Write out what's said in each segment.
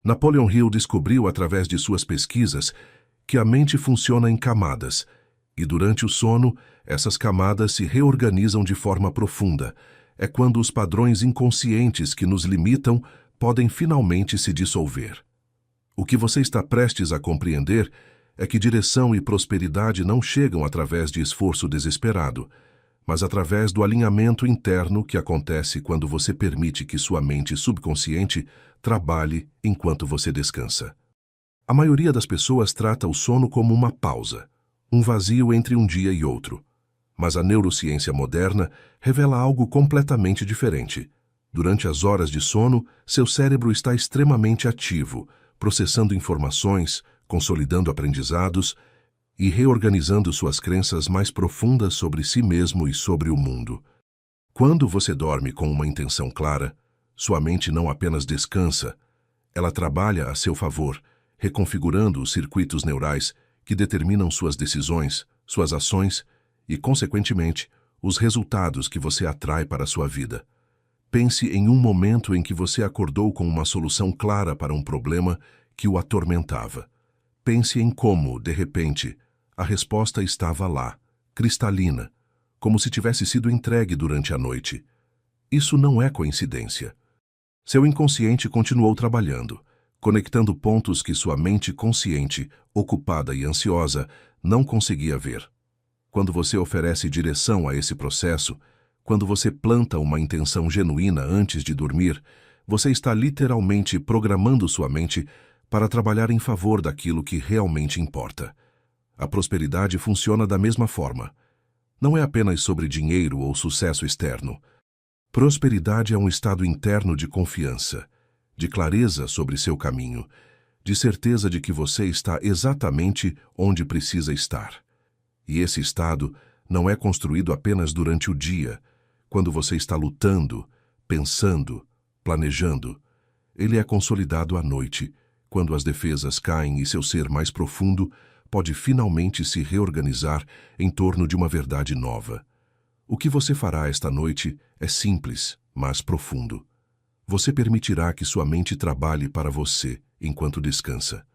Napoleon Hill descobriu através de suas pesquisas que a mente funciona em camadas, e durante o sono, essas camadas se reorganizam de forma profunda. É quando os padrões inconscientes que nos limitam podem finalmente se dissolver. O que você está prestes a compreender é que direção e prosperidade não chegam através de esforço desesperado, mas através do alinhamento interno que acontece quando você permite que sua mente subconsciente trabalhe enquanto você descansa. A maioria das pessoas trata o sono como uma pausa, um vazio entre um dia e outro. Mas a neurociência moderna revela algo completamente diferente. Durante as horas de sono, seu cérebro está extremamente ativo, processando informações, consolidando aprendizados e reorganizando suas crenças mais profundas sobre si mesmo e sobre o mundo. Quando você dorme com uma intenção clara, sua mente não apenas descansa, ela trabalha a seu favor, reconfigurando os circuitos neurais que determinam suas decisões, suas ações e, consequentemente, os resultados que você atrai para a sua vida. Pense em um momento em que você acordou com uma solução clara para um problema que o atormentava. Pense em como, de repente, a resposta estava lá, cristalina, como se tivesse sido entregue durante a noite. Isso não é coincidência. Seu inconsciente continuou trabalhando, conectando pontos que sua mente consciente, ocupada e ansiosa, não conseguia ver. Quando você oferece direção a esse processo, quando você planta uma intenção genuína antes de dormir, você está literalmente programando sua mente para trabalhar em favor daquilo que realmente importa. A prosperidade funciona da mesma forma. Não é apenas sobre dinheiro ou sucesso externo. Prosperidade é um estado interno de confiança, de clareza sobre seu caminho, de certeza de que você está exatamente onde precisa estar. E esse estado não é construído apenas durante o dia, quando você está lutando, pensando, planejando. Ele é consolidado à noite, quando as defesas caem e seu ser mais profundo pode finalmente se reorganizar em torno de uma verdade nova. O que você fará esta noite é simples, mas profundo. Você permitirá que sua mente trabalhe para você enquanto descansa.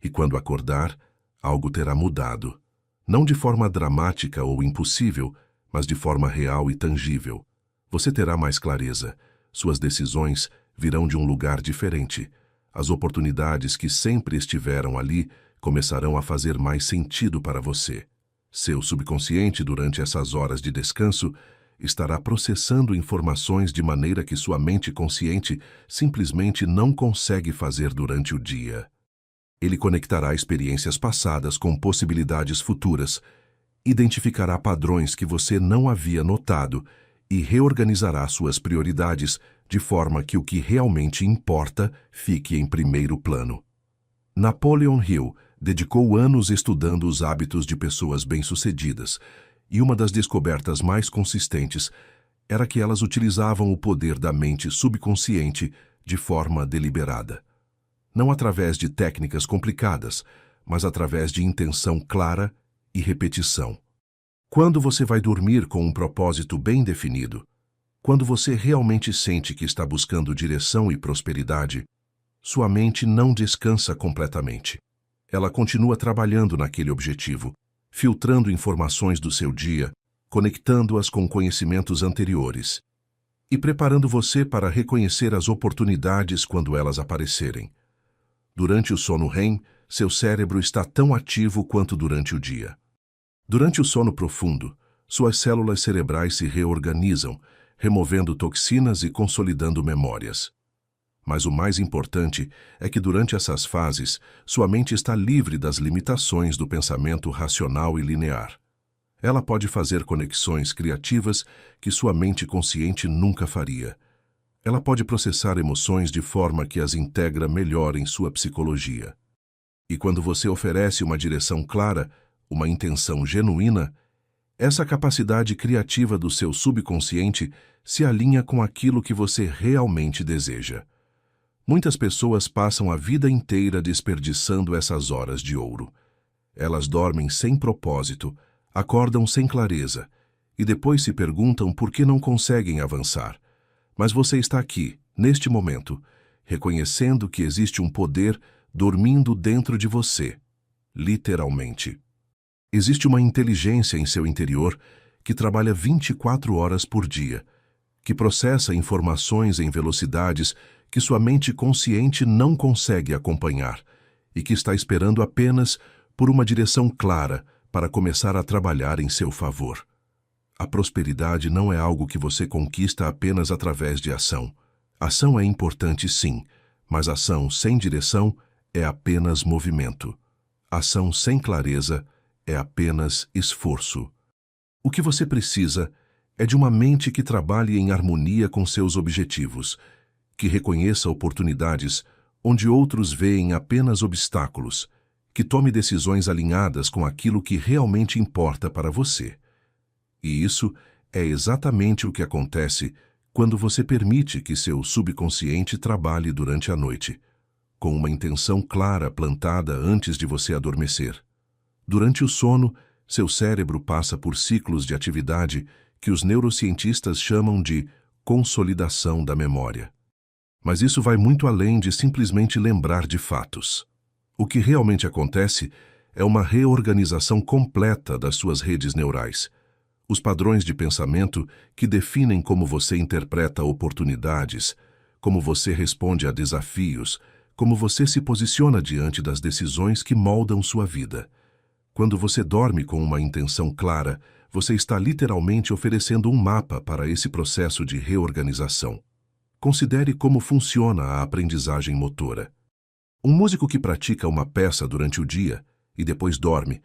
E quando acordar, algo terá mudado. Não de forma dramática ou impossível, mas de forma real e tangível. Você terá mais clareza. Suas decisões virão de um lugar diferente. As oportunidades que sempre estiveram ali começarão a fazer mais sentido para você. Seu subconsciente, durante essas horas de descanso, estará processando informações de maneira que sua mente consciente simplesmente não consegue fazer durante o dia. Ele conectará experiências passadas com possibilidades futuras, identificará padrões que você não havia notado e reorganizará suas prioridades de forma que o que realmente importa fique em primeiro plano. Napoleon Hill dedicou anos estudando os hábitos de pessoas bem-sucedidas, e uma das descobertas mais consistentes era que elas utilizavam o poder da mente subconsciente de forma deliberada. Não através de técnicas complicadas, mas através de intenção clara e repetição. Quando você vai dormir com um propósito bem definido, quando você realmente sente que está buscando direção e prosperidade, sua mente não descansa completamente. Ela continua trabalhando naquele objetivo, filtrando informações do seu dia, conectando-as com conhecimentos anteriores e preparando você para reconhecer as oportunidades quando elas aparecerem. Durante o sono REM, seu cérebro está tão ativo quanto durante o dia. Durante o sono profundo, suas células cerebrais se reorganizam, removendo toxinas e consolidando memórias. Mas o mais importante é que durante essas fases, sua mente está livre das limitações do pensamento racional e linear. Ela pode fazer conexões criativas que sua mente consciente nunca faria. Ela pode processar emoções de forma que as integra melhor em sua psicologia. E quando você oferece uma direção clara, uma intenção genuína, essa capacidade criativa do seu subconsciente se alinha com aquilo que você realmente deseja. Muitas pessoas passam a vida inteira desperdiçando essas horas de ouro. Elas dormem sem propósito, acordam sem clareza e depois se perguntam por que não conseguem avançar. Mas você está aqui, neste momento, reconhecendo que existe um poder dormindo dentro de você, literalmente. Existe uma inteligência em seu interior que trabalha 24 horas por dia, que processa informações em velocidades que sua mente consciente não consegue acompanhar e que está esperando apenas por uma direção clara para começar a trabalhar em seu favor. A prosperidade não é algo que você conquista apenas através de ação. Ação é importante, sim, mas ação sem direção é apenas movimento. Ação sem clareza é apenas esforço. O que você precisa é de uma mente que trabalhe em harmonia com seus objetivos, que reconheça oportunidades onde outros veem apenas obstáculos, que tome decisões alinhadas com aquilo que realmente importa para você. E isso é exatamente o que acontece quando você permite que seu subconsciente trabalhe durante a noite, com uma intenção clara plantada antes de você adormecer. Durante o sono, seu cérebro passa por ciclos de atividade que os neurocientistas chamam de consolidação da memória. Mas isso vai muito além de simplesmente lembrar de fatos. O que realmente acontece é uma reorganização completa das suas redes neurais. Os padrões de pensamento que definem como você interpreta oportunidades, como você responde a desafios, como você se posiciona diante das decisões que moldam sua vida. Quando você dorme com uma intenção clara, você está literalmente oferecendo um mapa para esse processo de reorganização. Considere como funciona a aprendizagem motora. Um músico que pratica uma peça durante o dia e depois dorme,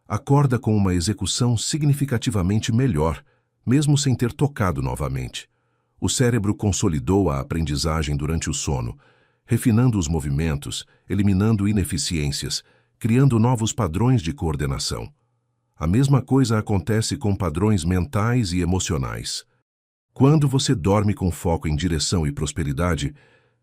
acorda com uma execução significativamente melhor, mesmo sem ter tocado novamente. O cérebro consolidou a aprendizagem durante o sono, refinando os movimentos, eliminando ineficiências, criando novos padrões de coordenação. A mesma coisa acontece com padrões mentais e emocionais. Quando você dorme com foco em direção e prosperidade,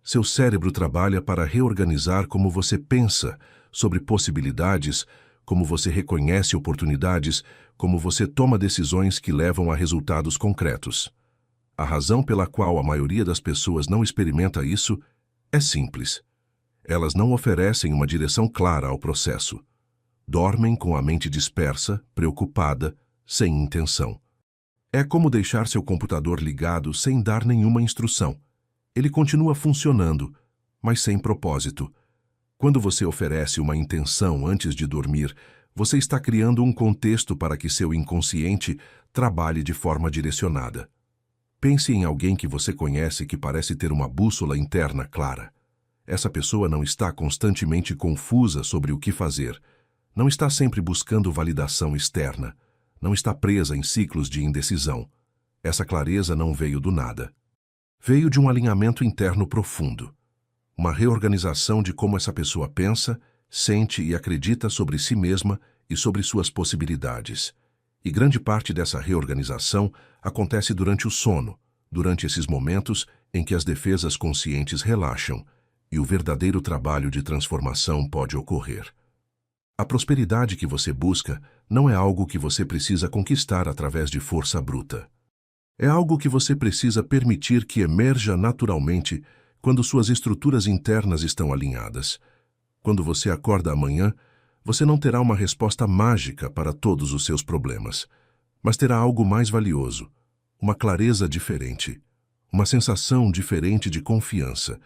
seu cérebro trabalha para reorganizar como você pensa sobre possibilidades, como você reconhece oportunidades, como você toma decisões que levam a resultados concretos. A razão pela qual a maioria das pessoas não experimenta isso é simples. Elas não oferecem uma direção clara ao processo. Dormem com a mente dispersa, preocupada, sem intenção. É como deixar seu computador ligado sem dar nenhuma instrução. Ele continua funcionando, mas sem propósito. Quando você oferece uma intenção antes de dormir, você está criando um contexto para que seu inconsciente trabalhe de forma direcionada. Pense em alguém que você conhece que parece ter uma bússola interna clara. Essa pessoa não está constantemente confusa sobre o que fazer, não está sempre buscando validação externa, não está presa em ciclos de indecisão. Essa clareza não veio do nada. Veio de um alinhamento interno profundo, uma reorganização de como essa pessoa pensa, sente e acredita sobre si mesma e sobre suas possibilidades. E grande parte dessa reorganização acontece durante o sono, durante esses momentos em que as defesas conscientes relaxam e o verdadeiro trabalho de transformação pode ocorrer. A prosperidade que você busca não é algo que você precisa conquistar através de força bruta. É algo que você precisa permitir que emerja naturalmente quando suas estruturas internas estão alinhadas. Quando você acorda amanhã, você não terá uma resposta mágica para todos os seus problemas, mas terá algo mais valioso, uma clareza diferente, uma sensação diferente de confiança,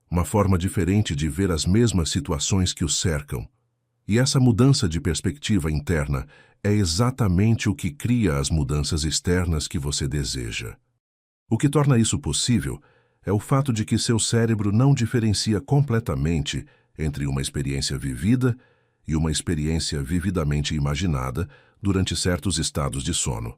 uma forma diferente de ver as mesmas situações que o cercam. E essa mudança de perspectiva interna é exatamente o que cria as mudanças externas que você deseja. O que torna isso possível é o fato de que seu cérebro não diferencia completamente entre uma experiência vivida e uma experiência vividamente imaginada durante certos estados de sono.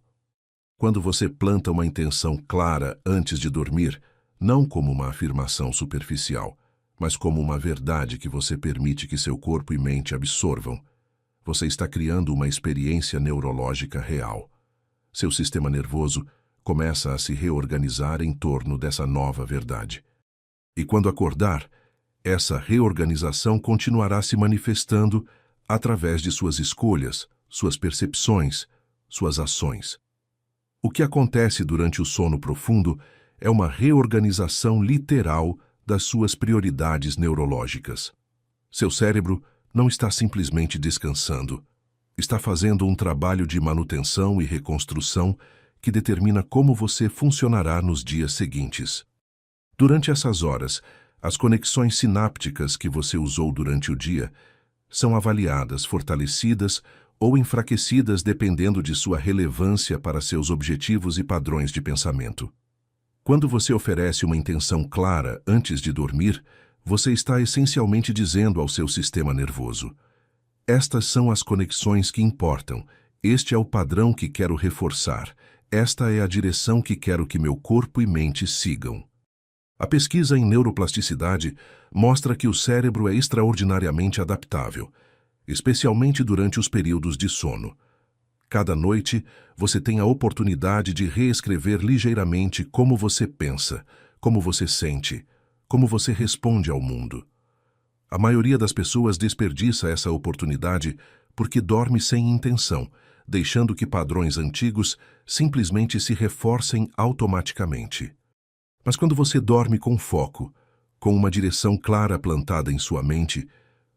Quando você planta uma intenção clara antes de dormir, não como uma afirmação superficial, mas como uma verdade que você permite que seu corpo e mente absorvam, você está criando uma experiência neurológica real. Seu sistema nervoso começa a se reorganizar em torno dessa nova verdade. E quando acordar, essa reorganização continuará se manifestando através de suas escolhas, suas percepções, suas ações. O que acontece durante o sono profundo é uma reorganização literal das suas prioridades neurológicas. Seu cérebro não está simplesmente descansando. Está fazendo um trabalho de manutenção e reconstrução que determina como você funcionará nos dias seguintes. Durante essas horas, as conexões sinápticas que você usou durante o dia são avaliadas, fortalecidas ou enfraquecidas dependendo de sua relevância para seus objetivos e padrões de pensamento. Quando você oferece uma intenção clara antes de dormir, você está essencialmente dizendo ao seu sistema nervoso: estas são as conexões que importam, este é o padrão que quero reforçar, esta é a direção que quero que meu corpo e mente sigam. A pesquisa em neuroplasticidade mostra que o cérebro é extraordinariamente adaptável, especialmente durante os períodos de sono. Cada noite, você tem a oportunidade de reescrever ligeiramente como você pensa, como você sente, como você responde ao mundo. A maioria das pessoas desperdiça essa oportunidade porque dorme sem intenção, deixando que padrões antigos simplesmente se reforcem automaticamente. Mas quando você dorme com foco, com uma direção clara plantada em sua mente,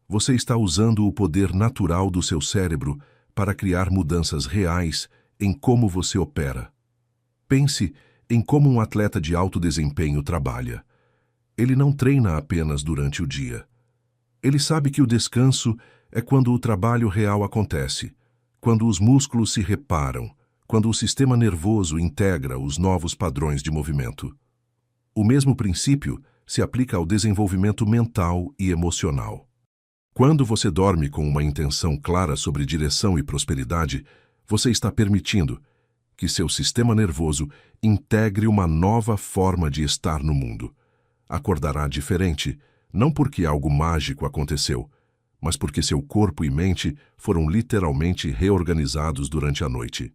você está usando o poder natural do seu cérebro para criar mudanças reais em como você opera. Pense em como um atleta de alto desempenho trabalha. Ele não treina apenas durante o dia. Ele sabe que o descanso é quando o trabalho real acontece, quando os músculos se reparam, quando o sistema nervoso integra os novos padrões de movimento. O mesmo princípio se aplica ao desenvolvimento mental e emocional. Quando você dorme com uma intenção clara sobre direção e prosperidade, você está permitindo que seu sistema nervoso integre uma nova forma de estar no mundo. Acordará diferente, não porque algo mágico aconteceu, mas porque seu corpo e mente foram literalmente reorganizados durante a noite.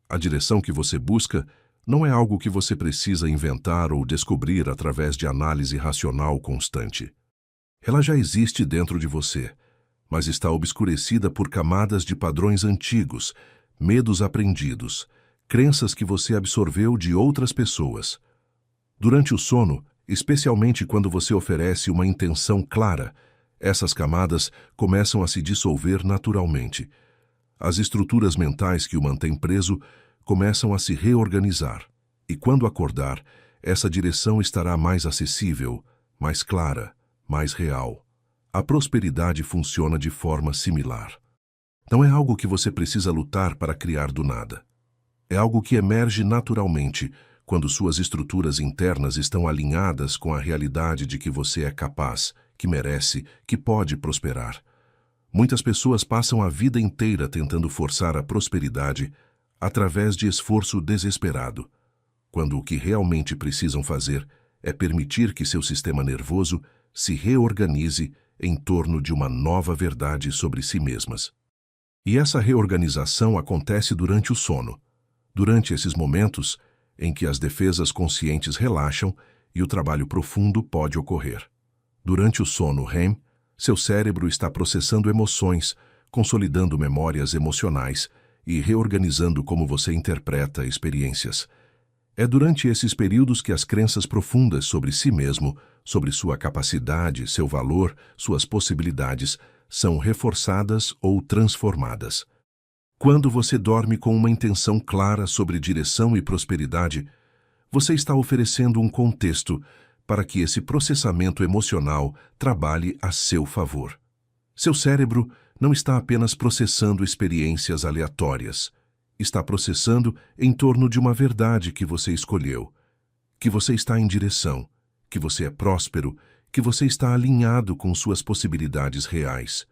A direção que você busca não é algo que você precisa inventar ou descobrir através de análise racional constante. Ela já existe dentro de você, mas está obscurecida por camadas de padrões antigos, medos aprendidos, crenças que você absorveu de outras pessoas. Durante o sono, especialmente quando você oferece uma intenção clara, essas camadas começam a se dissolver naturalmente. As estruturas mentais que o mantêm preso começam a se reorganizar, e quando acordar, essa direção estará mais acessível, mais clara, mais real. A prosperidade funciona de forma similar. Não é algo que você precisa lutar para criar do nada. É algo que emerge naturalmente quando suas estruturas internas estão alinhadas com a realidade de que você é capaz, que merece, que pode prosperar. Muitas pessoas passam a vida inteira tentando forçar a prosperidade através de esforço desesperado, quando o que realmente precisam fazer é permitir que seu sistema nervoso se reorganize em torno de uma nova verdade sobre si mesmas. E essa reorganização acontece durante o sono, durante esses momentos em que as defesas conscientes relaxam e o trabalho profundo pode ocorrer. Durante o sono REM, seu cérebro está processando emoções, consolidando memórias emocionais e reorganizando como você interpreta experiências. É durante esses períodos que as crenças profundas sobre si mesmo, sobre sua capacidade, seu valor, suas possibilidades, são reforçadas ou transformadas. Quando você dorme com uma intenção clara sobre direção e prosperidade, você está oferecendo um contexto para que esse processamento emocional trabalhe a seu favor. Seu cérebro não está apenas processando experiências aleatórias, está processando em torno de uma verdade que você escolheu, que você está em direção, que você é próspero, que você está alinhado com suas possibilidades reais.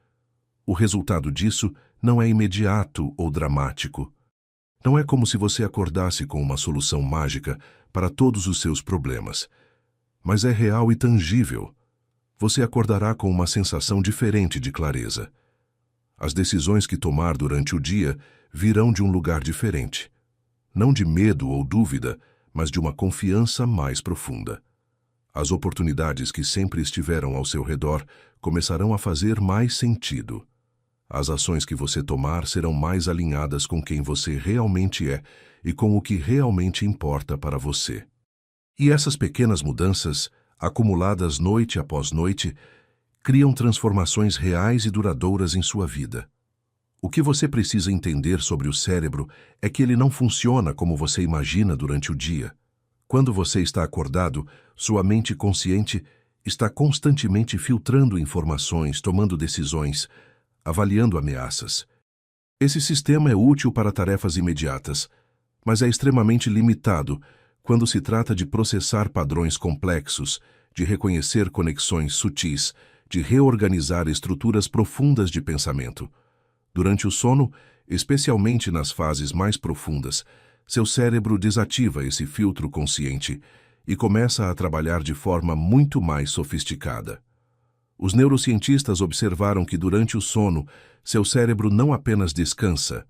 O resultado disso não é imediato ou dramático. Não é como se você acordasse com uma solução mágica para todos os seus problemas, mas é real e tangível. Você acordará com uma sensação diferente de clareza. As decisões que tomar durante o dia virão de um lugar diferente. Não de medo ou dúvida, mas de uma confiança mais profunda. As oportunidades que sempre estiveram ao seu redor começarão a fazer mais sentido. As ações que você tomar serão mais alinhadas com quem você realmente é e com o que realmente importa para você. E essas pequenas mudanças acumuladas noite após noite, criam transformações reais e duradouras em sua vida. O que você precisa entender sobre o cérebro é que ele não funciona como você imagina durante o dia. Quando você está acordado, sua mente consciente está constantemente filtrando informações, tomando decisões, avaliando ameaças. Esse sistema é útil para tarefas imediatas, mas é extremamente limitado quando se trata de processar padrões complexos, de reconhecer conexões sutis, de reorganizar estruturas profundas de pensamento. Durante o sono, especialmente nas fases mais profundas, seu cérebro desativa esse filtro consciente e começa a trabalhar de forma muito mais sofisticada. Os neurocientistas observaram que durante o sono, seu cérebro não apenas descansa,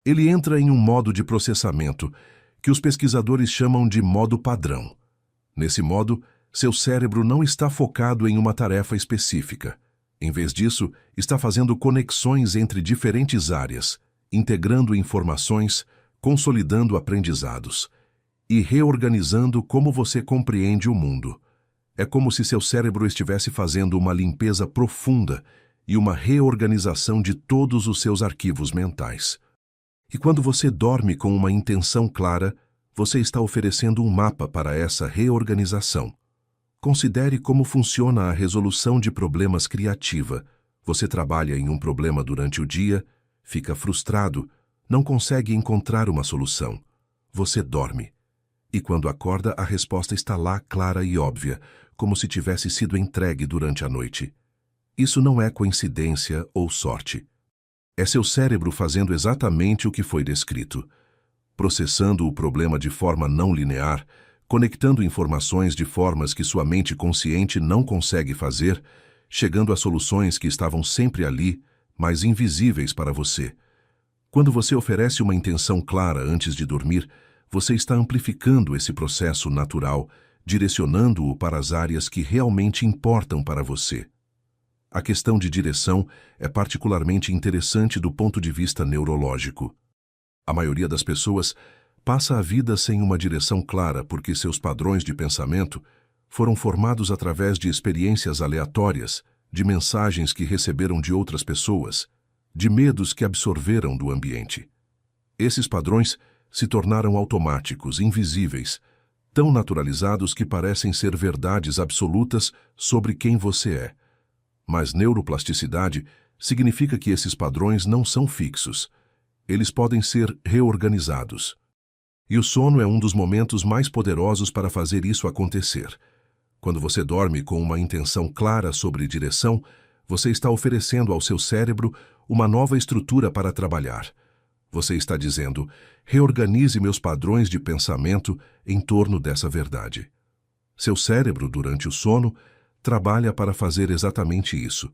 ele entra em um modo de processamento que os pesquisadores chamam de modo padrão. Nesse modo, seu cérebro não está focado em uma tarefa específica. Em vez disso, está fazendo conexões entre diferentes áreas, integrando informações, consolidando aprendizados e reorganizando como você compreende o mundo. É como se seu cérebro estivesse fazendo uma limpeza profunda e uma reorganização de todos os seus arquivos mentais. E quando você dorme com uma intenção clara, você está oferecendo um mapa para essa reorganização. Considere como funciona a resolução de problemas criativa. Você trabalha em um problema durante o dia, fica frustrado, não consegue encontrar uma solução. Você dorme. E quando acorda, a resposta está lá, clara e óbvia, como se tivesse sido entregue durante a noite. Isso não é coincidência ou sorte. É seu cérebro fazendo exatamente o que foi descrito, processando o problema de forma não linear, conectando informações de formas que sua mente consciente não consegue fazer, chegando a soluções que estavam sempre ali, mas invisíveis para você. Quando você oferece uma intenção clara antes de dormir, você está amplificando esse processo natural, direcionando-o para as áreas que realmente importam para você. A questão de direção é particularmente interessante do ponto de vista neurológico. A maioria das pessoas passa a vida sem uma direção clara porque seus padrões de pensamento foram formados através de experiências aleatórias, de mensagens que receberam de outras pessoas, de medos que absorveram do ambiente. Esses padrões se tornaram automáticos, invisíveis, tão naturalizados que parecem ser verdades absolutas sobre quem você é. Mas neuroplasticidade significa que esses padrões não são fixos. Eles podem ser reorganizados. E o sono é um dos momentos mais poderosos para fazer isso acontecer. Quando você dorme com uma intenção clara sobre direção, você está oferecendo ao seu cérebro uma nova estrutura para trabalhar. Você está dizendo, reorganize meus padrões de pensamento em torno dessa verdade. Seu cérebro, durante o sono, trabalha para fazer exatamente isso.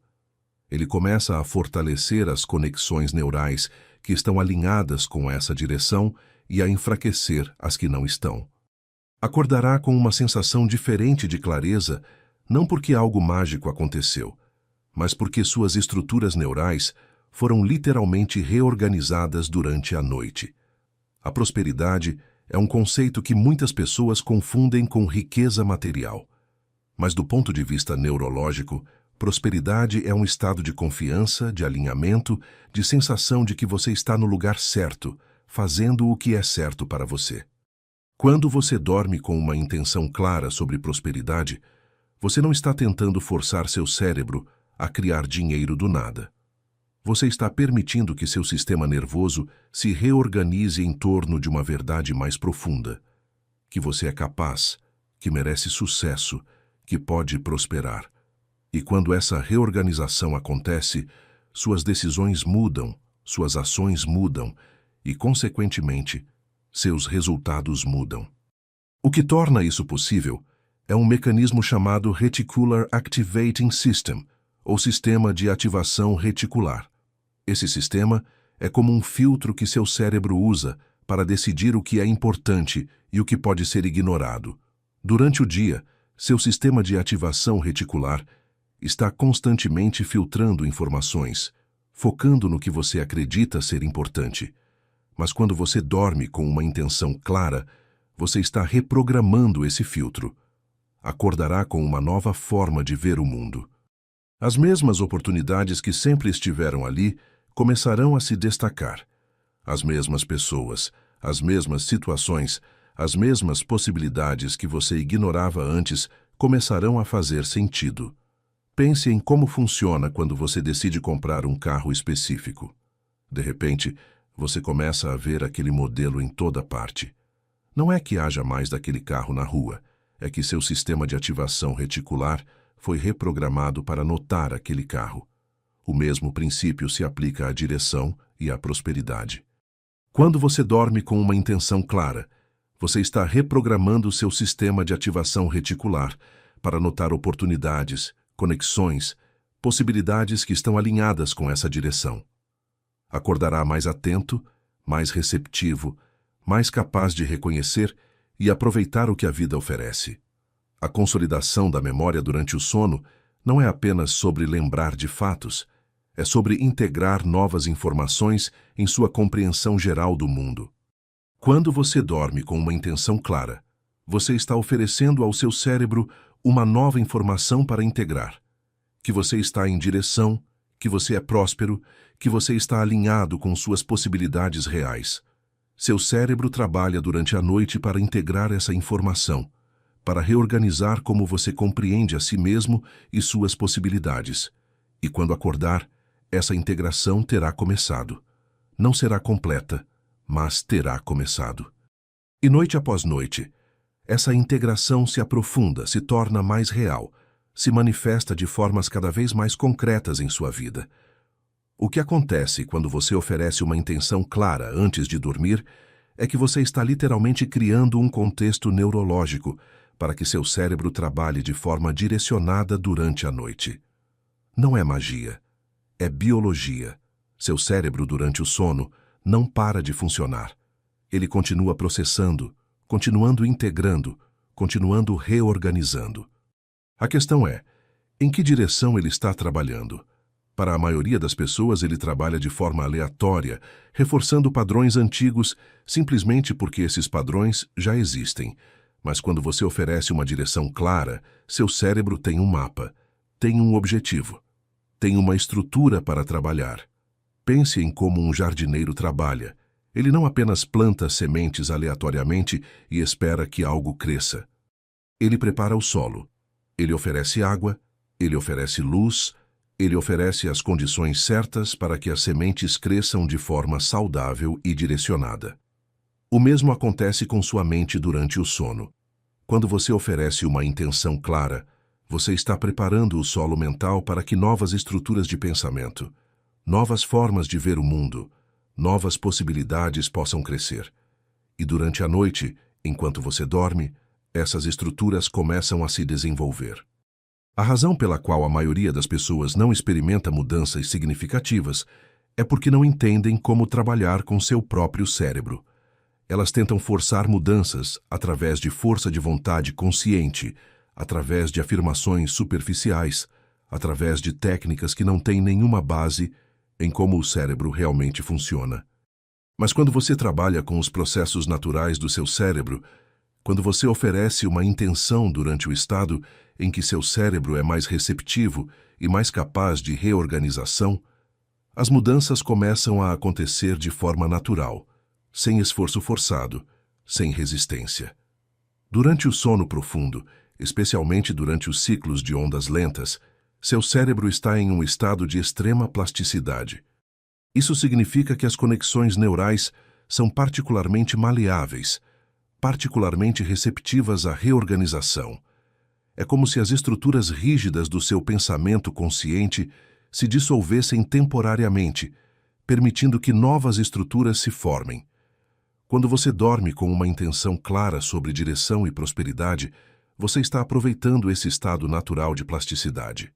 Ele começa a fortalecer as conexões neurais que estão alinhadas com essa direção e a enfraquecer as que não estão. Acordará com uma sensação diferente de clareza, não porque algo mágico aconteceu, mas porque suas estruturas neurais foram literalmente reorganizadas durante a noite. A prosperidade é um conceito que muitas pessoas confundem com riqueza material. Mas do ponto de vista neurológico, prosperidade é um estado de confiança, de alinhamento, de sensação de que você está no lugar certo, fazendo o que é certo para você. Quando você dorme com uma intenção clara sobre prosperidade, você não está tentando forçar seu cérebro a criar dinheiro do nada. Você está permitindo que seu sistema nervoso se reorganize em torno de uma verdade mais profunda, que você é capaz, que merece sucesso, que pode prosperar. E quando essa reorganização acontece, suas decisões mudam, suas ações mudam e, consequentemente, seus resultados mudam. O que torna isso possível é um mecanismo chamado Reticular Activating System, ou sistema de ativação reticular. Esse sistema é como um filtro que seu cérebro usa para decidir o que é importante e o que pode ser ignorado. Durante o dia, seu sistema de ativação reticular está constantemente filtrando informações, focando no que você acredita ser importante. Mas quando você dorme com uma intenção clara, você está reprogramando esse filtro. acordará com uma nova forma de ver o mundo. As mesmas oportunidades que sempre estiveram ali começarão a se destacar. As mesmas pessoas, as mesmas situações, as mesmas possibilidades que você ignorava antes começarão a fazer sentido. Pense em como funciona quando você decide comprar um carro específico. De repente, você começa a ver aquele modelo em toda parte. Não é que haja mais daquele carro na rua, é que seu sistema de ativação reticular foi reprogramado para notar aquele carro. O mesmo princípio se aplica à direção e à prosperidade. Quando você dorme com uma intenção clara, você está reprogramando seu sistema de ativação reticular para notar oportunidades, conexões, possibilidades que estão alinhadas com essa direção. Acordará mais atento, mais receptivo, mais capaz de reconhecer e aproveitar o que a vida oferece. A consolidação da memória durante o sono não é apenas sobre lembrar de fatos, é sobre integrar novas informações em sua compreensão geral do mundo. Quando você dorme com uma intenção clara, você está oferecendo ao seu cérebro uma nova informação para integrar. Que você está em direção, que você é próspero, que você está alinhado com suas possibilidades reais. Seu cérebro trabalha durante a noite para integrar essa informação, para reorganizar como você compreende a si mesmo e suas possibilidades. E quando acordar, essa integração terá começado. Não será completa, mas terá começado. E noite após noite, essa integração se aprofunda, se torna mais real, se manifesta de formas cada vez mais concretas em sua vida. O que acontece quando você oferece uma intenção clara antes de dormir é que você está literalmente criando um contexto neurológico para que seu cérebro trabalhe de forma direcionada durante a noite. Não é magia, é biologia. Seu cérebro, durante o sono, não para de funcionar. Ele continua processando, continuando integrando, continuando reorganizando. A questão é, em que direção ele está trabalhando? Para a maioria das pessoas, ele trabalha de forma aleatória, reforçando padrões antigos simplesmente porque esses padrões já existem. Mas quando você oferece uma direção clara, seu cérebro tem um mapa, tem um objetivo, tem uma estrutura para trabalhar. Pense em como um jardineiro trabalha. Ele não apenas planta sementes aleatoriamente e espera que algo cresça. Ele prepara o solo. Ele oferece água, ele oferece luz, ele oferece as condições certas para que as sementes cresçam de forma saudável e direcionada. O mesmo acontece com sua mente durante o sono. Quando você oferece uma intenção clara, você está preparando o solo mental para que novas estruturas de pensamento, novas formas de ver o mundo, novas possibilidades possam crescer. E durante a noite, enquanto você dorme, essas estruturas começam a se desenvolver. A razão pela qual a maioria das pessoas não experimenta mudanças significativas é porque não entendem como trabalhar com seu próprio cérebro. Elas tentam forçar mudanças através de força de vontade consciente, através de afirmações superficiais, através de técnicas que não têm nenhuma base em como o cérebro realmente funciona. Mas quando você trabalha com os processos naturais do seu cérebro, quando você oferece uma intenção durante o estado em que seu cérebro é mais receptivo e mais capaz de reorganização, as mudanças começam a acontecer de forma natural, sem esforço forçado, sem resistência. Durante o sono profundo, especialmente durante os ciclos de ondas lentas, seu cérebro está em um estado de extrema plasticidade. Isso significa que as conexões neurais são particularmente maleáveis, particularmente receptivas à reorganização. É como se as estruturas rígidas do seu pensamento consciente se dissolvessem temporariamente, permitindo que novas estruturas se formem. Quando você dorme com uma intenção clara sobre direção e prosperidade, você está aproveitando esse estado natural de plasticidade.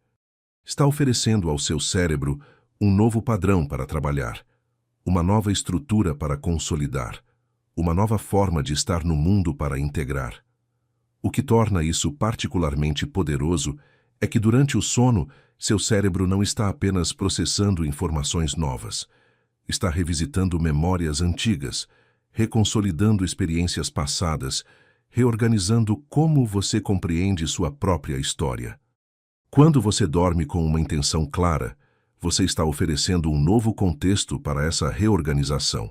Está oferecendo ao seu cérebro um novo padrão para trabalhar, uma nova estrutura para consolidar, uma nova forma de estar no mundo para integrar. O que torna isso particularmente poderoso é que durante o sono, seu cérebro não está apenas processando informações novas, está revisitando memórias antigas, reconsolidando experiências passadas reorganizando como você compreende sua própria história. Quando você dorme com uma intenção clara, você está oferecendo um novo contexto para essa reorganização.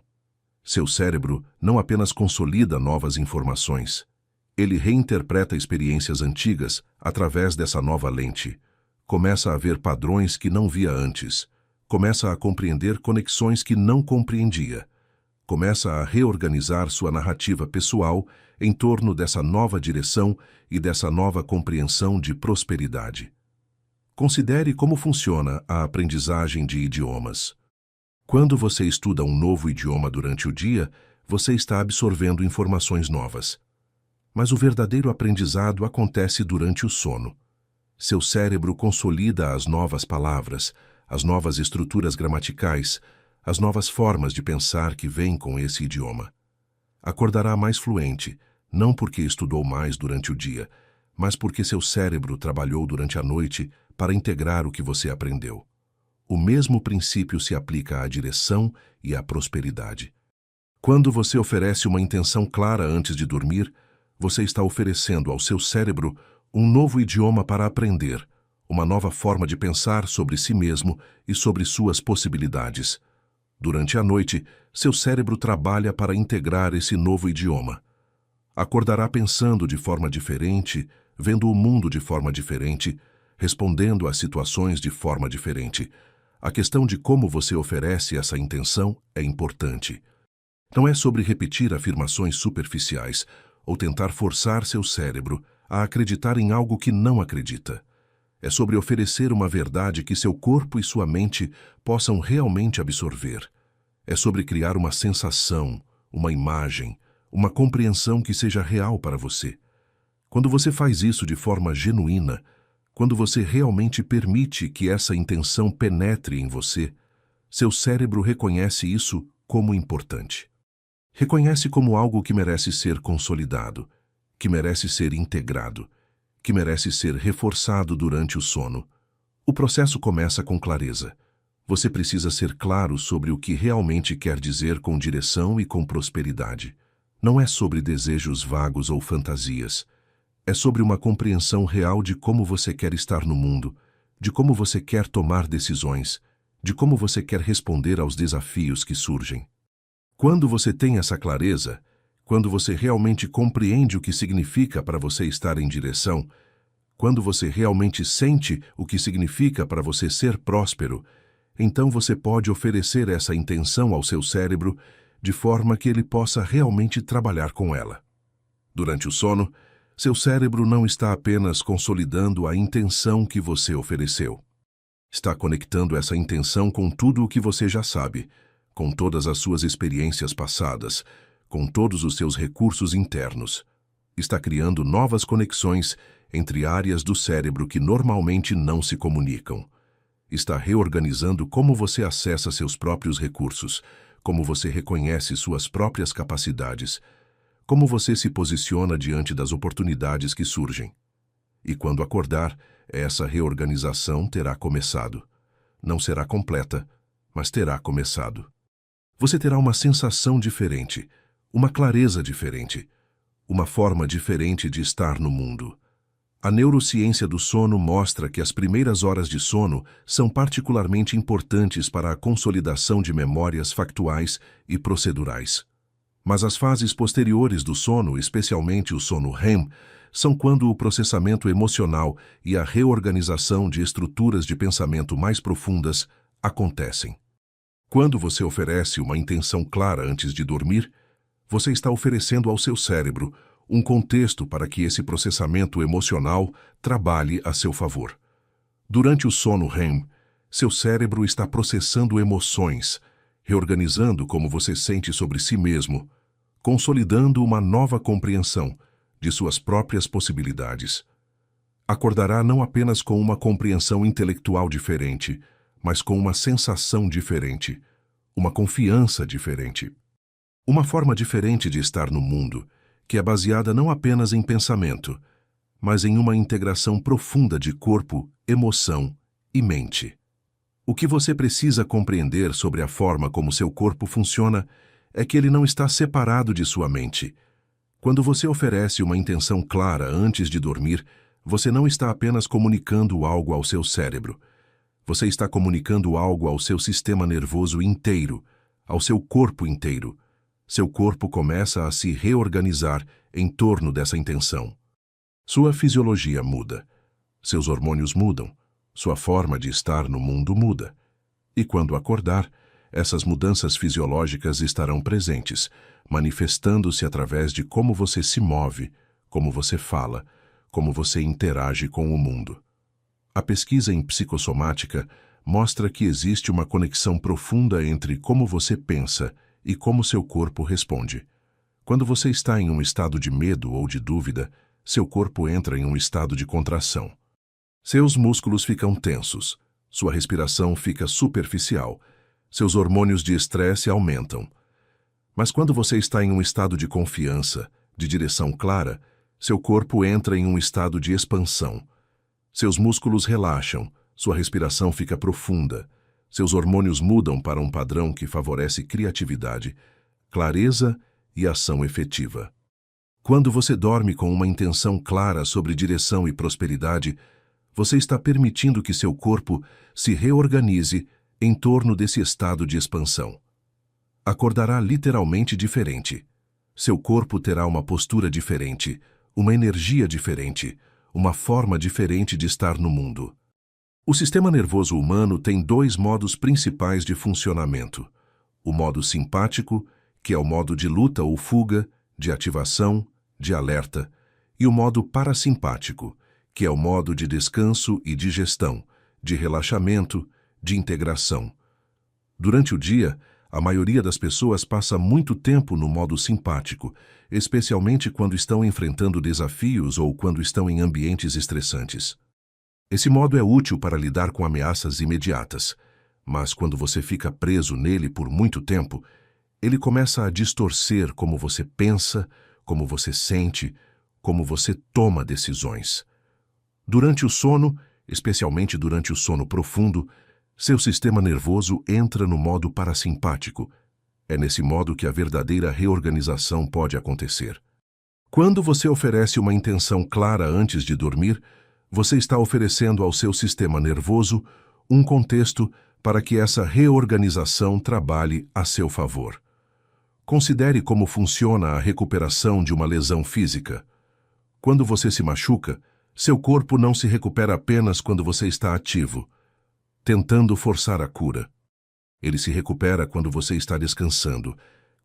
Seu cérebro não apenas consolida novas informações, ele reinterpreta experiências antigas através dessa nova lente. Começa a ver padrões que não via antes. Começa a compreender conexões que não compreendia. Começa a reorganizar sua narrativa pessoal em torno dessa nova direção e dessa nova compreensão de prosperidade. Considere como funciona a aprendizagem de idiomas. Quando você estuda um novo idioma durante o dia, você está absorvendo informações novas. Mas o verdadeiro aprendizado acontece durante o sono. Seu cérebro consolida as novas palavras, as novas estruturas gramaticais, as novas formas de pensar que vêm com esse idioma. Acordará mais fluente, não porque estudou mais durante o dia, mas porque seu cérebro trabalhou durante a noite para integrar o que você aprendeu. O mesmo princípio se aplica à direção e à prosperidade. Quando você oferece uma intenção clara antes de dormir, você está oferecendo ao seu cérebro um novo idioma para aprender, uma nova forma de pensar sobre si mesmo e sobre suas possibilidades. Durante a noite, seu cérebro trabalha para integrar esse novo idioma. Acordará pensando de forma diferente, vendo o mundo de forma diferente, respondendo às situações de forma diferente. A questão de como você oferece essa intenção é importante. Não é sobre repetir afirmações superficiais ou tentar forçar seu cérebro a acreditar em algo que não acredita. É sobre oferecer uma verdade que seu corpo e sua mente possam realmente absorver. É sobre criar uma sensação, uma imagem, uma compreensão que seja real para você. Quando você faz isso de forma genuína, quando você realmente permite que essa intenção penetre em você, seu cérebro reconhece isso como importante. Reconhece como algo que merece ser consolidado, que merece ser integrado, que merece ser reforçado durante o sono. O processo começa com clareza. Você precisa ser claro sobre o que realmente quer dizer com direção e com prosperidade. Não é sobre desejos vagos ou fantasias. É sobre uma compreensão real de como você quer estar no mundo, de como você quer tomar decisões, de como você quer responder aos desafios que surgem. Quando você tem essa clareza, quando você realmente compreende o que significa para você estar em direção, quando você realmente sente o que significa para você ser próspero, então você pode oferecer essa intenção ao seu cérebro de forma que ele possa realmente trabalhar com ela. Durante o sono, seu cérebro não está apenas consolidando a intenção que você ofereceu. Está conectando essa intenção com tudo o que você já sabe, com todas as suas experiências passadas, com todos os seus recursos internos. Está criando novas conexões entre áreas do cérebro que normalmente não se comunicam. Está reorganizando como você acessa seus próprios recursos, como você reconhece suas próprias capacidades, como você se posiciona diante das oportunidades que surgem. E quando acordar, essa reorganização terá começado. Não será completa, mas terá começado. Você terá uma sensação diferente, uma clareza diferente, uma forma diferente de estar no mundo. A neurociência do sono mostra que as primeiras horas de sono são particularmente importantes para a consolidação de memórias factuais e procedurais. Mas as fases posteriores do sono, especialmente o sono REM, são quando o processamento emocional e a reorganização de estruturas de pensamento mais profundas acontecem. Quando você oferece uma intenção clara antes de dormir, você está oferecendo ao seu cérebro um contexto para que esse processamento emocional trabalhe a seu favor. Durante o sono REM, seu cérebro está processando emoções, reorganizando como você sente sobre si mesmo, consolidando uma nova compreensão de suas próprias possibilidades. Acordará não apenas com uma compreensão intelectual diferente, mas com uma sensação diferente, uma confiança diferente. Uma forma diferente de estar no mundo, que é baseada não apenas em pensamento, mas em uma integração profunda de corpo, emoção e mente. O que você precisa compreender sobre a forma como seu corpo funciona é que ele não está separado de sua mente. Quando você oferece uma intenção clara antes de dormir, você não está apenas comunicando algo ao seu cérebro. Você está comunicando algo ao seu sistema nervoso inteiro, ao seu corpo inteiro. Seu corpo começa a se reorganizar em torno dessa intenção. Sua fisiologia muda. Seus hormônios mudam. Sua forma de estar no mundo muda. E quando acordar, essas mudanças fisiológicas estarão presentes, manifestando-se através de como você se move, como você fala, como você interage com o mundo. A pesquisa em psicossomática mostra que existe uma conexão profunda entre como você pensa e como seu corpo responde. Quando você está em um estado de medo ou de dúvida, seu corpo entra em um estado de contração. Seus músculos ficam tensos, sua respiração fica superficial, seus hormônios de estresse aumentam. Mas quando você está em um estado de confiança, de direção clara, seu corpo entra em um estado de expansão. Seus músculos relaxam, sua respiração fica profunda, seus hormônios mudam para um padrão que favorece criatividade, clareza e ação efetiva. Quando você dorme com uma intenção clara sobre direção e prosperidade, você está permitindo que seu corpo se reorganize em torno desse estado de expansão. Acordará literalmente diferente. Seu corpo terá uma postura diferente, uma energia diferente, uma forma diferente de estar no mundo. O sistema nervoso humano tem dois modos principais de funcionamento. O modo simpático, que é o modo de luta ou fuga, de ativação, de alerta, e o modo parasimpático, que é o modo de descanso e digestão, de relaxamento, de integração. Durante o dia, a maioria das pessoas passa muito tempo no modo simpático, especialmente quando estão enfrentando desafios ou quando estão em ambientes estressantes. Esse modo é útil para lidar com ameaças imediatas, mas quando você fica preso nele por muito tempo, ele começa a distorcer como você pensa, como você sente, como você toma decisões. Durante o sono, especialmente durante o sono profundo, seu sistema nervoso entra no modo parasimpático. É nesse modo que a verdadeira reorganização pode acontecer. Quando você oferece uma intenção clara antes de dormir, você está oferecendo ao seu sistema nervoso um contexto para que essa reorganização trabalhe a seu favor. Considere como funciona a recuperação de uma lesão física. Quando você se machuca, seu corpo não se recupera apenas quando você está ativo, tentando forçar a cura. Ele se recupera quando você está descansando,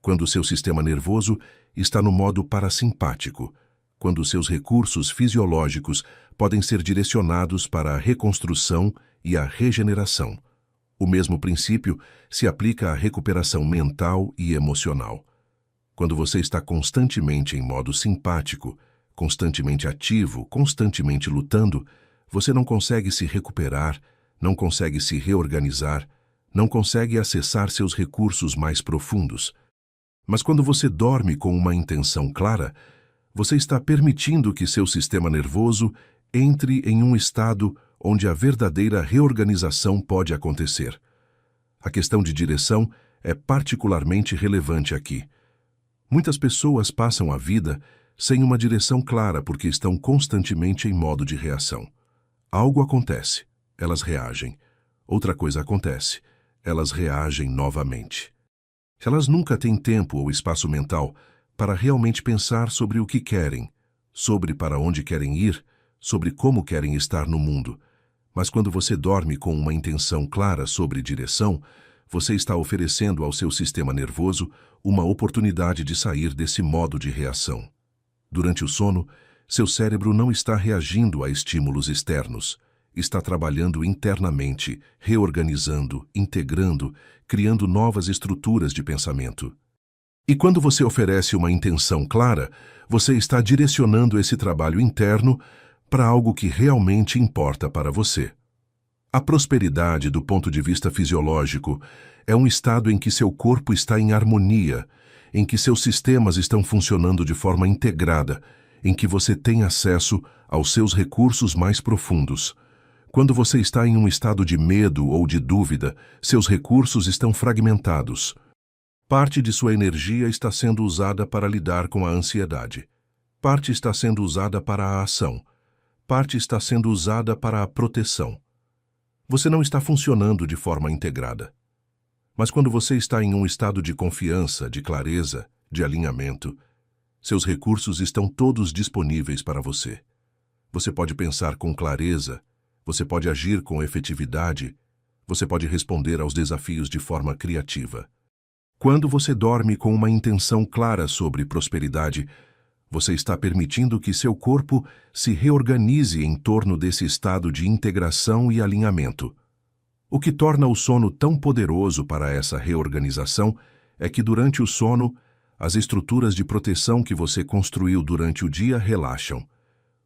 quando seu sistema nervoso está no modo parasimpático, quando seus recursos fisiológicos podem ser direcionados para a reconstrução e a regeneração. O mesmo princípio se aplica à recuperação mental e emocional. Quando você está constantemente em modo simpático, constantemente ativo, constantemente lutando, você não consegue se recuperar, não consegue se reorganizar, não consegue acessar seus recursos mais profundos. Mas quando você dorme com uma intenção clara, você está permitindo que seu sistema nervoso entre em um estado onde a verdadeira reorganização pode acontecer. A questão de direção é particularmente relevante aqui. Muitas pessoas passam a vida sem uma direção clara porque estão constantemente em modo de reação. Algo acontece, elas reagem. Outra coisa acontece, elas reagem novamente. Elas nunca têm tempo ou espaço mental para realmente pensar sobre o que querem, sobre para onde querem ir, sobre como querem estar no mundo. Mas quando você dorme com uma intenção clara sobre direção, você está oferecendo ao seu sistema nervoso uma oportunidade de sair desse modo de reação. Durante o sono, seu cérebro não está reagindo a estímulos externos. Está trabalhando internamente, reorganizando, integrando, criando novas estruturas de pensamento. E quando você oferece uma intenção clara, você está direcionando esse trabalho interno para algo que realmente importa para você. A prosperidade, do ponto de vista fisiológico, é um estado em que seu corpo está em harmonia, em que seus sistemas estão funcionando de forma integrada, em que você tem acesso aos seus recursos mais profundos. Quando você está em um estado de medo ou de dúvida, seus recursos estão fragmentados. Parte de sua energia está sendo usada para lidar com a ansiedade. Parte está sendo usada para a ação, parte está sendo usada para a proteção. Você não está funcionando de forma integrada. Mas quando você está em um estado de confiança, de clareza, de alinhamento, seus recursos estão todos disponíveis para você. Você pode pensar com clareza, você pode agir com efetividade, você pode responder aos desafios de forma criativa. Quando você dorme com uma intenção clara sobre prosperidade, você está permitindo que seu corpo se reorganize em torno desse estado de integração e alinhamento. O que torna o sono tão poderoso para essa reorganização é que durante o sono, as estruturas de proteção que você construiu durante o dia relaxam.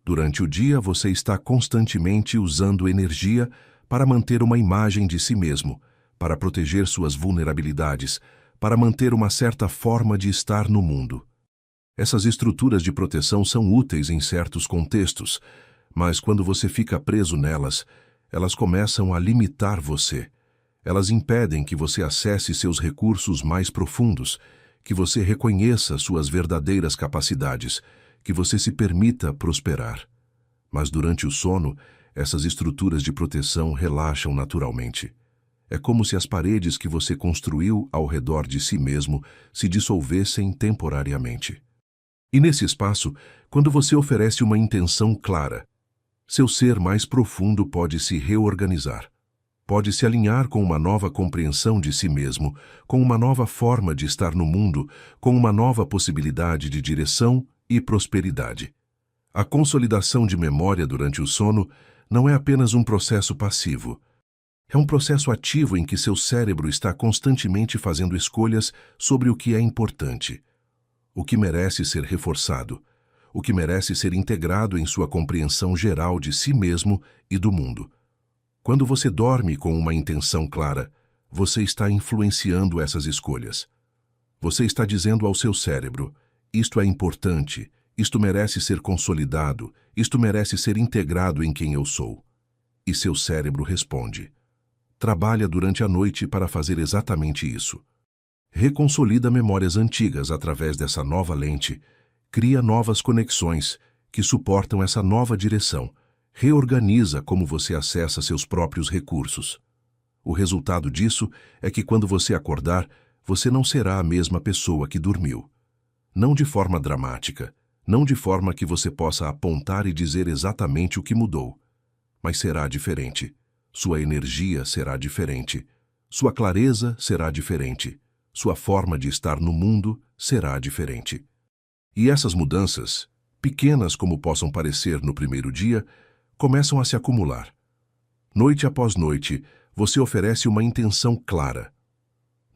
Durante o dia, você está constantemente usando energia para manter uma imagem de si mesmo, para proteger suas vulnerabilidades, para manter uma certa forma de estar no mundo. Essas estruturas de proteção são úteis em certos contextos, mas quando você fica preso nelas, elas começam a limitar você. Elas impedem que você acesse seus recursos mais profundos, que você reconheça suas verdadeiras capacidades, que você se permita prosperar. Mas durante o sono, essas estruturas de proteção relaxam naturalmente. É como se as paredes que você construiu ao redor de si mesmo se dissolvessem temporariamente. E nesse espaço, quando você oferece uma intenção clara, seu ser mais profundo pode se reorganizar. Pode se alinhar com uma nova compreensão de si mesmo, com uma nova forma de estar no mundo, com uma nova possibilidade de direção e prosperidade. A consolidação de memória durante o sono não é apenas um processo passivo. É um processo ativo em que seu cérebro está constantemente fazendo escolhas sobre o que é importante, o que merece ser reforçado, o que merece ser integrado em sua compreensão geral de si mesmo e do mundo. Quando você dorme com uma intenção clara, você está influenciando essas escolhas. Você está dizendo ao seu cérebro: isto é importante, isto merece ser consolidado, isto merece ser integrado em quem eu sou. E seu cérebro responde. Trabalha durante a noite para fazer exatamente isso. Reconsolida memórias antigas através dessa nova lente, cria novas conexões que suportam essa nova direção, reorganiza como você acessa seus próprios recursos. O resultado disso é que quando você acordar, você não será a mesma pessoa que dormiu. Não de forma dramática, não de forma que você possa apontar e dizer exatamente o que mudou, mas será diferente. Sua energia será diferente, sua clareza será diferente, sua forma de estar no mundo será diferente. E essas mudanças, pequenas como possam parecer no primeiro dia, começam a se acumular. Noite após noite, você oferece uma intenção clara.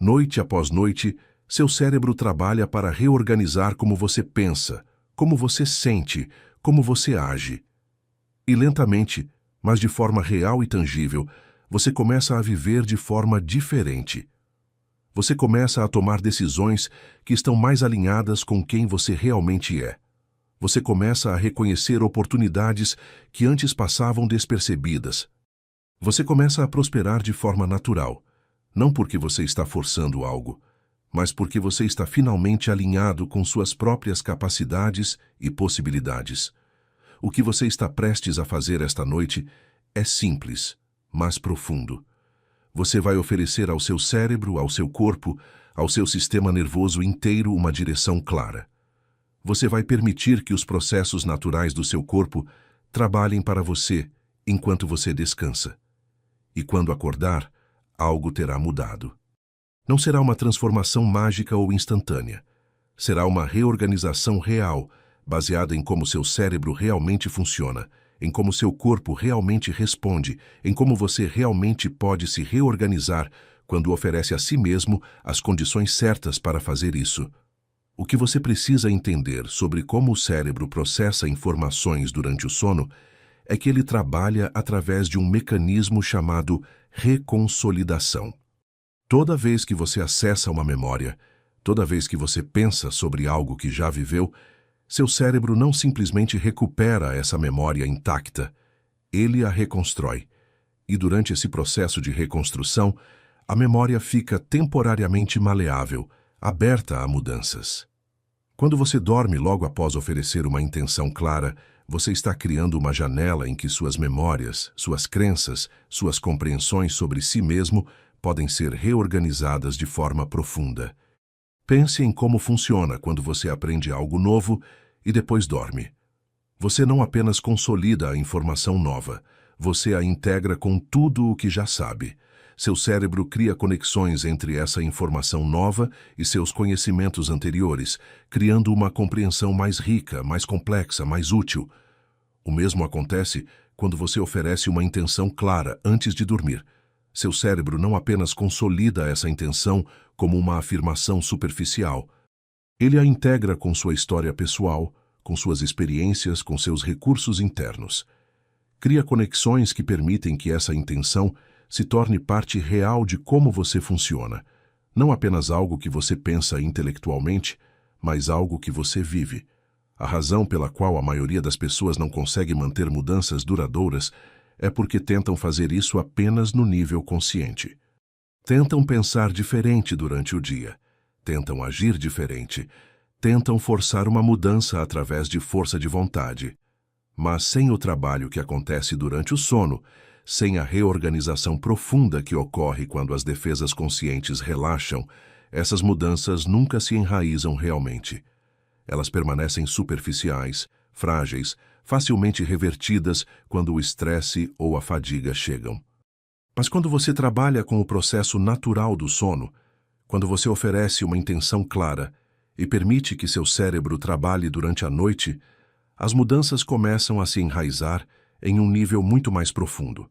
Noite após noite, seu cérebro trabalha para reorganizar como você pensa, como você sente, como você age. E lentamente, mas de forma real e tangível, você começa a viver de forma diferente. Você começa a tomar decisões que estão mais alinhadas com quem você realmente é. Você começa a reconhecer oportunidades que antes passavam despercebidas. Você começa a prosperar de forma natural, não porque você está forçando algo, mas porque você está finalmente alinhado com suas próprias capacidades e possibilidades. O que você está prestes a fazer esta noite é simples, mas profundo. Você vai oferecer ao seu cérebro, ao seu corpo, ao seu sistema nervoso inteiro uma direção clara. Você vai permitir que os processos naturais do seu corpo trabalhem para você enquanto você descansa. E quando acordar, algo terá mudado. Não será uma transformação mágica ou instantânea. Será uma reorganização real, baseada em como seu cérebro realmente funciona, em como seu corpo realmente responde, em como você realmente pode se reorganizar quando oferece a si mesmo as condições certas para fazer isso. O que você precisa entender sobre como o cérebro processa informações durante o sono é que ele trabalha através de um mecanismo chamado reconsolidação. Toda vez que você acessa uma memória, toda vez que você pensa sobre algo que já viveu, seu cérebro não simplesmente recupera essa memória intacta, ele a reconstrói. E durante esse processo de reconstrução, a memória fica temporariamente maleável, aberta a mudanças. Quando você dorme logo após oferecer uma intenção clara, você está criando uma janela em que suas memórias, suas crenças, suas compreensões sobre si mesmo podem ser reorganizadas de forma profunda. Pense em como funciona quando você aprende algo novo e depois dorme. Você não apenas consolida a informação nova, você a integra com tudo o que já sabe. Seu cérebro cria conexões entre essa informação nova e seus conhecimentos anteriores, criando uma compreensão mais rica, mais complexa, mais útil. O mesmo acontece quando você oferece uma intenção clara antes de dormir. Seu cérebro não apenas consolida essa intenção como uma afirmação superficial. Ele a integra com sua história pessoal, com suas experiências, com seus recursos internos. Cria conexões que permitem que essa intenção se torne parte real de como você funciona. Não apenas algo que você pensa intelectualmente, mas algo que você vive. A razão pela qual a maioria das pessoas não consegue manter mudanças duradouras é porque tentam fazer isso apenas no nível consciente. Tentam pensar diferente durante o dia, tentam agir diferente, tentam forçar uma mudança através de força de vontade. Mas sem o trabalho que acontece durante o sono, sem a reorganização profunda que ocorre quando as defesas conscientes relaxam, essas mudanças nunca se enraizam realmente. Elas permanecem superficiais, frágeis, facilmente revertidas quando o estresse ou a fadiga chegam. Mas quando você trabalha com o processo natural do sono, quando você oferece uma intenção clara e permite que seu cérebro trabalhe durante a noite, as mudanças começam a se enraizar em um nível muito mais profundo.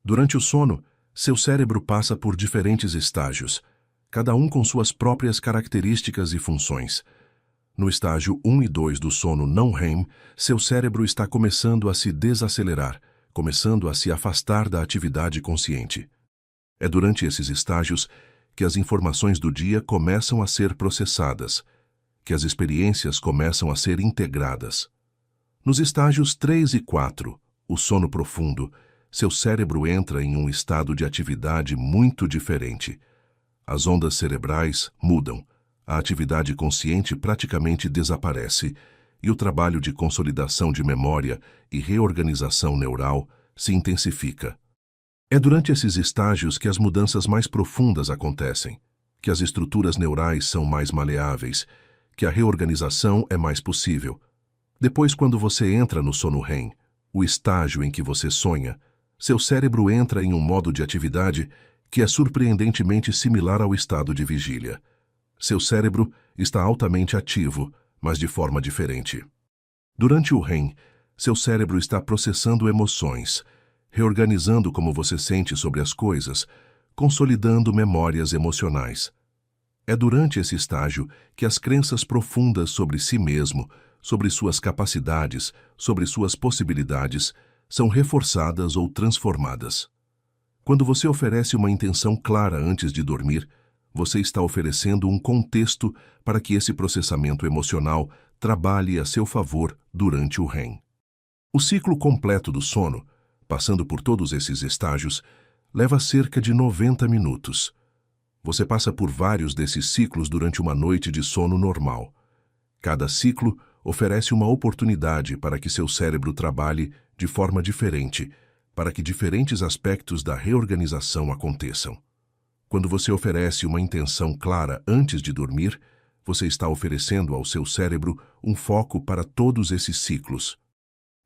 Durante o sono, seu cérebro passa por diferentes estágios, cada um com suas próprias características e funções. No estágio 1 e 2 do sono não REM, seu cérebro está começando a se desacelerar, começando a se afastar da atividade consciente. É durante esses estágios que as informações do dia começam a ser processadas, que as experiências começam a ser integradas. Nos estágios 3 e 4, o sono profundo, seu cérebro entra em um estado de atividade muito diferente. As ondas cerebrais mudam, a atividade consciente praticamente desaparece e o trabalho de consolidação de memória e reorganização neural se intensifica. É durante esses estágios que as mudanças mais profundas acontecem, que as estruturas neurais são mais maleáveis, que a reorganização é mais possível. Depois, quando você entra no sono REM, o estágio em que você sonha, seu cérebro entra em um modo de atividade que é surpreendentemente similar ao estado de vigília. Seu cérebro está altamente ativo, mas de forma diferente. Durante o REM, seu cérebro está processando emoções, reorganizando como você sente sobre as coisas, consolidando memórias emocionais. É durante esse estágio que as crenças profundas sobre si mesmo, sobre suas capacidades, sobre suas possibilidades, são reforçadas ou transformadas. Quando você oferece uma intenção clara antes de dormir, você está oferecendo um contexto para que esse processamento emocional trabalhe a seu favor durante o REM. O ciclo completo do sono, passando por todos esses estágios, leva cerca de 90 minutos. Você passa por vários desses ciclos durante uma noite de sono normal. Cada ciclo oferece uma oportunidade para que seu cérebro trabalhe de forma diferente, para que diferentes aspectos da reorganização aconteçam. Quando você oferece uma intenção clara antes de dormir, você está oferecendo ao seu cérebro um foco para todos esses ciclos.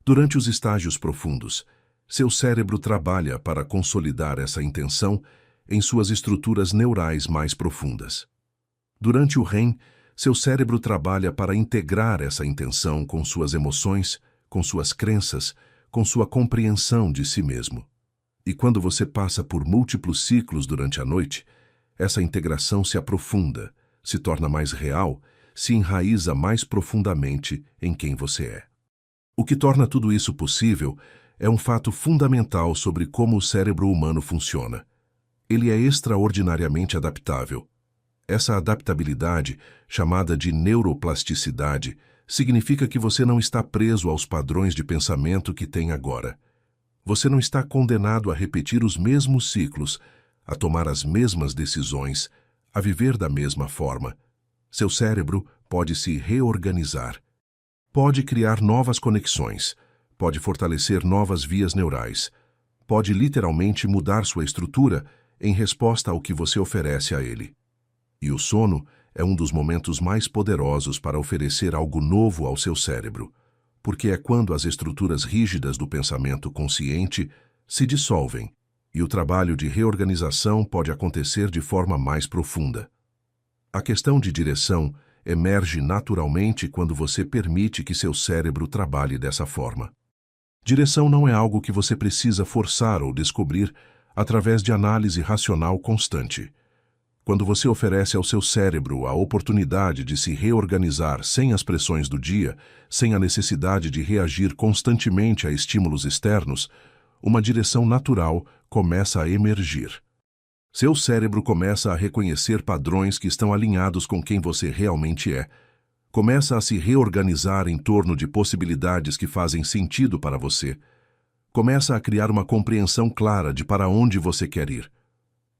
Durante os estágios profundos, seu cérebro trabalha para consolidar essa intenção em suas estruturas neurais mais profundas. Durante o REM, seu cérebro trabalha para integrar essa intenção com suas emoções, com suas crenças, com sua compreensão de si mesmo. E quando você passa por múltiplos ciclos durante a noite, essa integração se aprofunda, se torna mais real, se enraiza mais profundamente em quem você é. O que torna tudo isso possível é um fato fundamental sobre como o cérebro humano funciona. Ele é extraordinariamente adaptável. Essa adaptabilidade, chamada de neuroplasticidade, significa que você não está preso aos padrões de pensamento que tem agora. Você não está condenado a repetir os mesmos ciclos, a tomar as mesmas decisões, a viver da mesma forma. Seu cérebro pode se reorganizar. Pode criar novas conexões, pode fortalecer novas vias neurais, pode literalmente mudar sua estrutura em resposta ao que você oferece a ele. E o sono é um dos momentos mais poderosos para oferecer algo novo ao seu cérebro, porque é quando as estruturas rígidas do pensamento consciente se dissolvem e o trabalho de reorganização pode acontecer de forma mais profunda. A questão de direção emerge naturalmente quando você permite que seu cérebro trabalhe dessa forma. Direção não é algo que você precisa forçar ou descobrir através de análise racional constante. Quando você oferece ao seu cérebro a oportunidade de se reorganizar sem as pressões do dia, sem a necessidade de reagir constantemente a estímulos externos, uma direção natural começa a emergir. Seu cérebro começa a reconhecer padrões que estão alinhados com quem você realmente é. Começa a se reorganizar em torno de possibilidades que fazem sentido para você. Começa a criar uma compreensão clara de para onde você quer ir.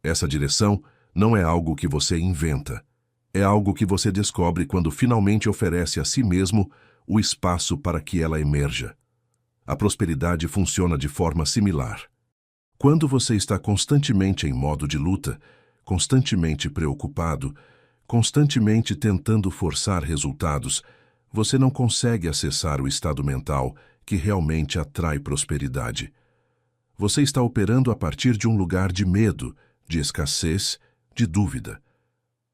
Essa direção não é algo que você inventa. É algo que você descobre quando finalmente oferece a si mesmo o espaço para que ela emerja. A prosperidade funciona de forma similar. Quando você está constantemente em modo de luta, constantemente preocupado, constantemente tentando forçar resultados, você não consegue acessar o estado mental que realmente atrai prosperidade. Você está operando a partir de um lugar de medo, de escassez, de dúvida.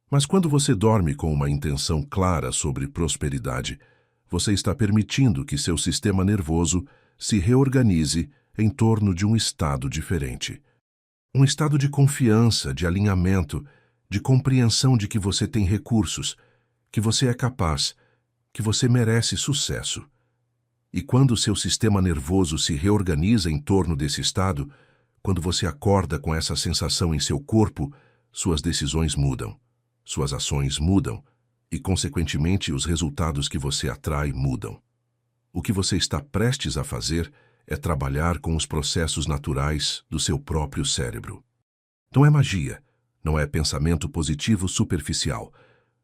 Mas quando você dorme com uma intenção clara sobre prosperidade, você está permitindo que seu sistema nervoso se reorganize em torno de um estado diferente. Um estado de confiança, de alinhamento, de compreensão de que você tem recursos, que você é capaz, que você merece sucesso. E quando seu sistema nervoso se reorganiza em torno desse estado, quando você acorda com essa sensação em seu corpo, suas decisões mudam, suas ações mudam e, consequentemente, os resultados que você atrai mudam. O que você está prestes a fazer é trabalhar com os processos naturais do seu próprio cérebro. Não é magia, não é pensamento positivo superficial,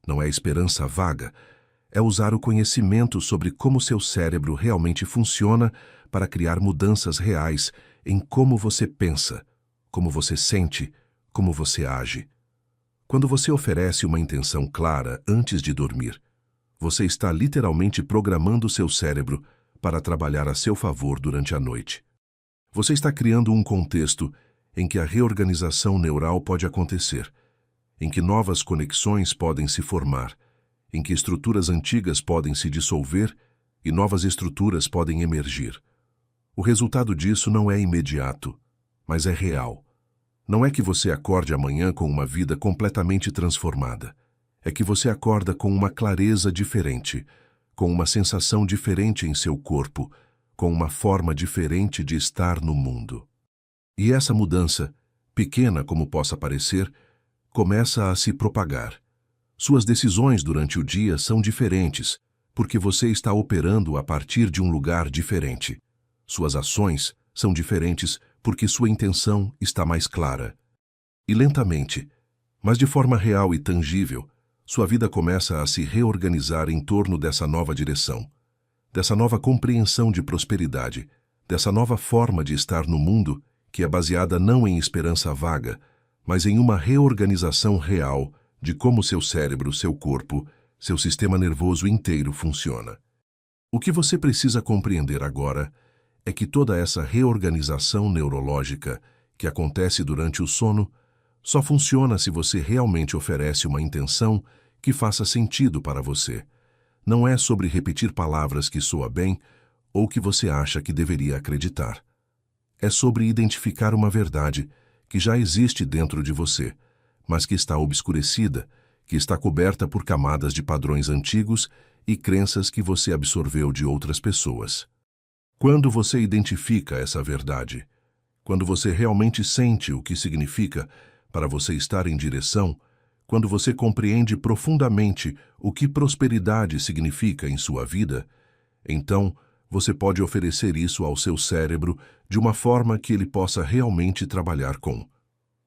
não é esperança vaga, é usar o conhecimento sobre como seu cérebro realmente funciona para criar mudanças reais em como você pensa, como você sente, como você age. Quando você oferece uma intenção clara antes de dormir, você está literalmente programando seu cérebro para trabalhar a seu favor durante a noite. Você está criando um contexto em que a reorganização neural pode acontecer, em que novas conexões podem se formar, em que estruturas antigas podem se dissolver e novas estruturas podem emergir. O resultado disso não é imediato, mas é real. Não é que você acorde amanhã com uma vida completamente transformada. É que você acorda com uma clareza diferente, com uma sensação diferente em seu corpo, com uma forma diferente de estar no mundo. E essa mudança, pequena como possa parecer, começa a se propagar. Suas decisões durante o dia são diferentes, porque você está operando a partir de um lugar diferente. Suas ações são diferentes porque sua intenção está mais clara. E lentamente, mas de forma real e tangível, sua vida começa a se reorganizar em torno dessa nova direção, dessa nova compreensão de prosperidade, dessa nova forma de estar no mundo que é baseada não em esperança vaga, mas em uma reorganização real de como seu cérebro, seu corpo, seu sistema nervoso inteiro funciona. O que você precisa compreender agora é que toda essa reorganização neurológica que acontece durante o sono só funciona se você realmente oferece uma intenção que faça sentido para você. Não é sobre repetir palavras que soa bem ou que você acha que deveria acreditar. É sobre identificar uma verdade que já existe dentro de você, mas que está obscurecida, que está coberta por camadas de padrões antigos e crenças que você absorveu de outras pessoas. Quando você identifica essa verdade, quando você realmente sente o que significa para você estar em direção, quando você compreende profundamente o que prosperidade significa em sua vida, então você pode oferecer isso ao seu cérebro de uma forma que ele possa realmente trabalhar com.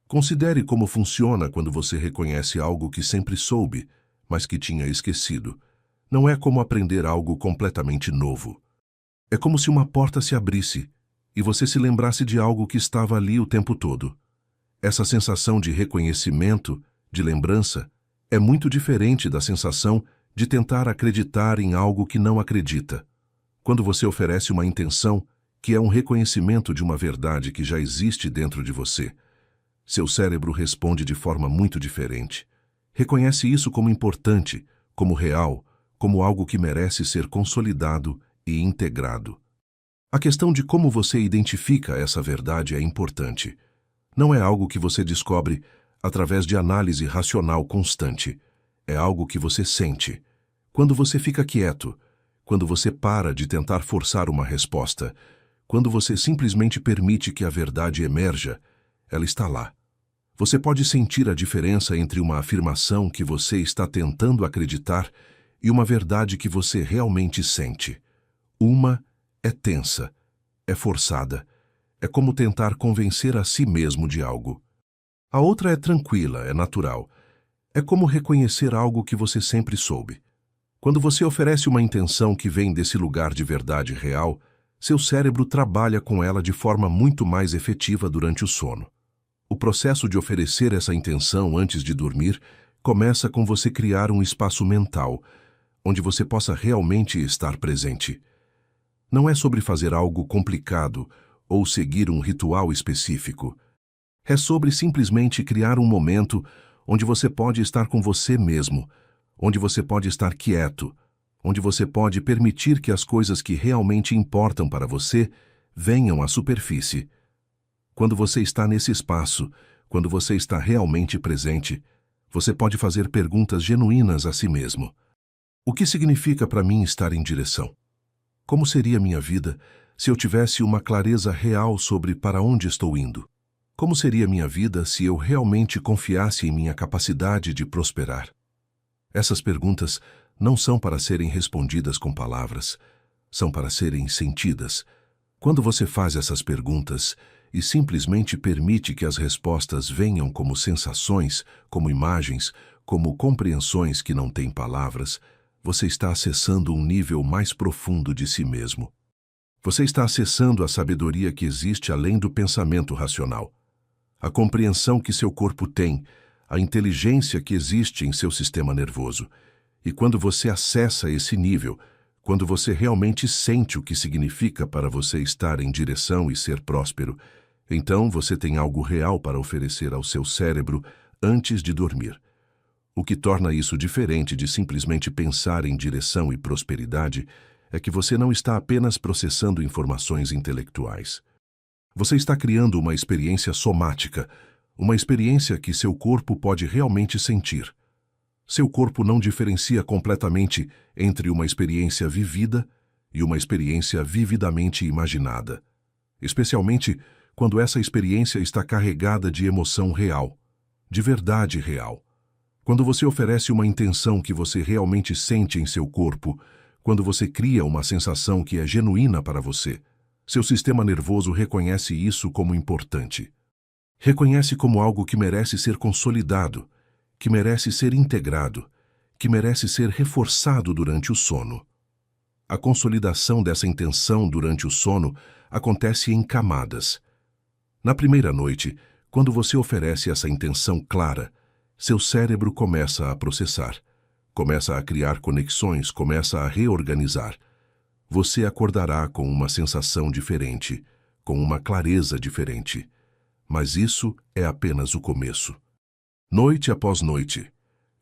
Considere como funciona quando você reconhece algo que sempre soube, mas que tinha esquecido. Não é como aprender algo completamente novo. É como se uma porta se abrisse e você se lembrasse de algo que estava ali o tempo todo. Essa sensação de reconhecimento, de lembrança, é muito diferente da sensação de tentar acreditar em algo que não acredita. Quando você oferece uma intenção, que é um reconhecimento de uma verdade que já existe dentro de você, seu cérebro responde de forma muito diferente. Reconhece isso como importante, como real, como algo que merece ser consolidado e integrado. A questão de como você identifica essa verdade é importante. Não é algo que você descobre através de análise racional constante. É algo que você sente. Quando você fica quieto, quando você para de tentar forçar uma resposta, quando você simplesmente permite que a verdade emerja, ela está lá. Você pode sentir a diferença entre uma afirmação que você está tentando acreditar e uma verdade que você realmente sente. Uma é tensa, é forçada, é como tentar convencer a si mesmo de algo. A outra é tranquila, é natural. É como reconhecer algo que você sempre soube. Quando você oferece uma intenção que vem desse lugar de verdade real, seu cérebro trabalha com ela de forma muito mais efetiva durante o sono. O processo de oferecer essa intenção antes de dormir começa com você criar um espaço mental, onde você possa realmente estar presente. Não é sobre fazer algo complicado ou seguir um ritual específico. É sobre simplesmente criar um momento onde você pode estar com você mesmo, onde você pode estar quieto, onde você pode permitir que as coisas que realmente importam para você venham à superfície. Quando você está nesse espaço, quando você está realmente presente, você pode fazer perguntas genuínas a si mesmo. O que significa para mim estar em direção? Como seria minha vida se eu tivesse uma clareza real sobre para onde estou indo? Como seria minha vida se eu realmente confiasse em minha capacidade de prosperar? Essas perguntas não são para serem respondidas com palavras, são para serem sentidas. Quando você faz essas perguntas e simplesmente permite que as respostas venham como sensações, como imagens, como compreensões que não têm palavras, você está acessando um nível mais profundo de si mesmo. Você está acessando a sabedoria que existe além do pensamento racional. A compreensão que seu corpo tem, a inteligência que existe em seu sistema nervoso. E quando você acessa esse nível, quando você realmente sente o que significa para você estar em direção e ser próspero, então você tem algo real para oferecer ao seu cérebro antes de dormir. O que torna isso diferente de simplesmente pensar em direção e prosperidade é que você não está apenas processando informações intelectuais. Você está criando uma experiência somática, uma experiência que seu corpo pode realmente sentir. Seu corpo não diferencia completamente entre uma experiência vivida e uma experiência vividamente imaginada, especialmente quando essa experiência está carregada de emoção real, de verdade real. Quando você oferece uma intenção que você realmente sente em seu corpo, quando você cria uma sensação que é genuína para você, seu sistema nervoso reconhece isso como importante. Reconhece como algo que merece ser consolidado, que merece ser integrado, que merece ser reforçado durante o sono. A consolidação dessa intenção durante o sono acontece em camadas. Na primeira noite, quando você oferece essa intenção clara, seu cérebro começa a processar, começa a criar conexões, começa a reorganizar. Você acordará com uma sensação diferente, com uma clareza diferente. Mas isso é apenas o começo. Noite após noite,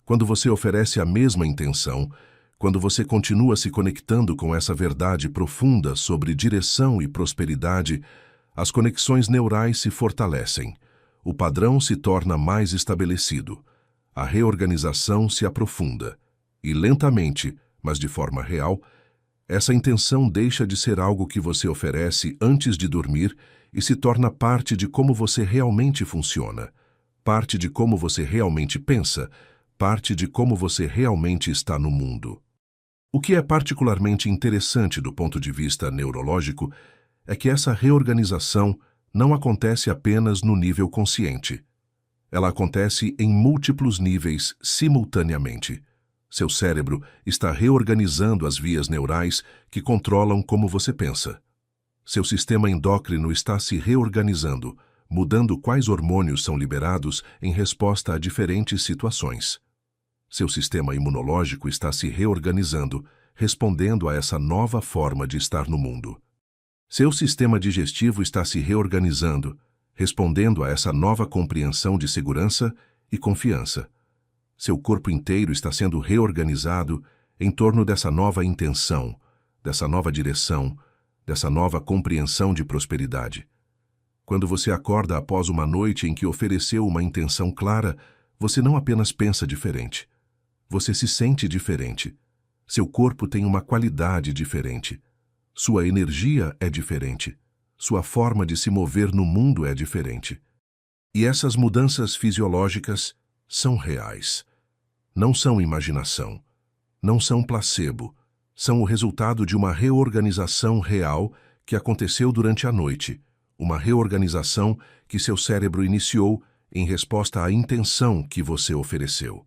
quando você oferece a mesma intenção, quando você continua se conectando com essa verdade profunda sobre direção e prosperidade, as conexões neurais se fortalecem, o padrão se torna mais estabelecido, a reorganização se aprofunda, e lentamente, mas de forma real, essa intenção deixa de ser algo que você oferece antes de dormir e se torna parte de como você realmente funciona, parte de como você realmente pensa, parte de como você realmente está no mundo. O que é particularmente interessante do ponto de vista neurológico é que essa reorganização não acontece apenas no nível consciente. Ela acontece em múltiplos níveis simultaneamente. Seu cérebro está reorganizando as vias neurais que controlam como você pensa. Seu sistema endócrino está se reorganizando, mudando quais hormônios são liberados em resposta a diferentes situações. Seu sistema imunológico está se reorganizando, respondendo a essa nova forma de estar no mundo. Seu sistema digestivo está se reorganizando, respondendo a essa nova compreensão de segurança e confiança. Seu corpo inteiro está sendo reorganizado em torno dessa nova intenção, dessa nova direção, dessa nova compreensão de prosperidade. Quando você acorda após uma noite em que ofereceu uma intenção clara, você não apenas pensa diferente. Você se sente diferente. Seu corpo tem uma qualidade diferente. Sua energia é diferente. Sua forma de se mover no mundo é diferente. E essas mudanças fisiológicas são reais. Não são imaginação. Não são placebo. São o resultado de uma reorganização real que aconteceu durante a noite. Uma reorganização que seu cérebro iniciou em resposta à intenção que você ofereceu.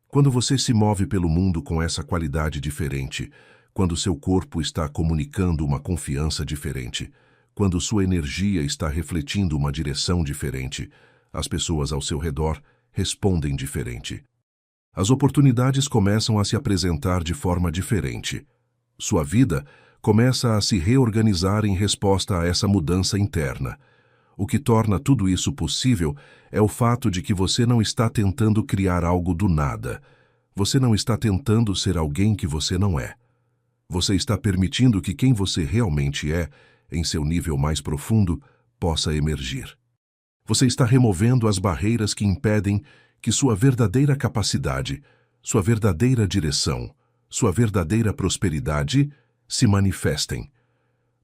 Quando você se move pelo mundo com essa qualidade diferente, quando seu corpo está comunicando uma confiança diferente, quando sua energia está refletindo uma direção diferente, as pessoas ao seu redor respondem diferente. As oportunidades começam a se apresentar de forma diferente. Sua vida começa a se reorganizar em resposta a essa mudança interna. O que torna tudo isso possível é o fato de que você não está tentando criar algo do nada. Você não está tentando ser alguém que você não é. Você está permitindo que quem você realmente é, em seu nível mais profundo, possa emergir. Você está removendo as barreiras que impedem que sua verdadeira capacidade, sua verdadeira direção, sua verdadeira prosperidade se manifestem.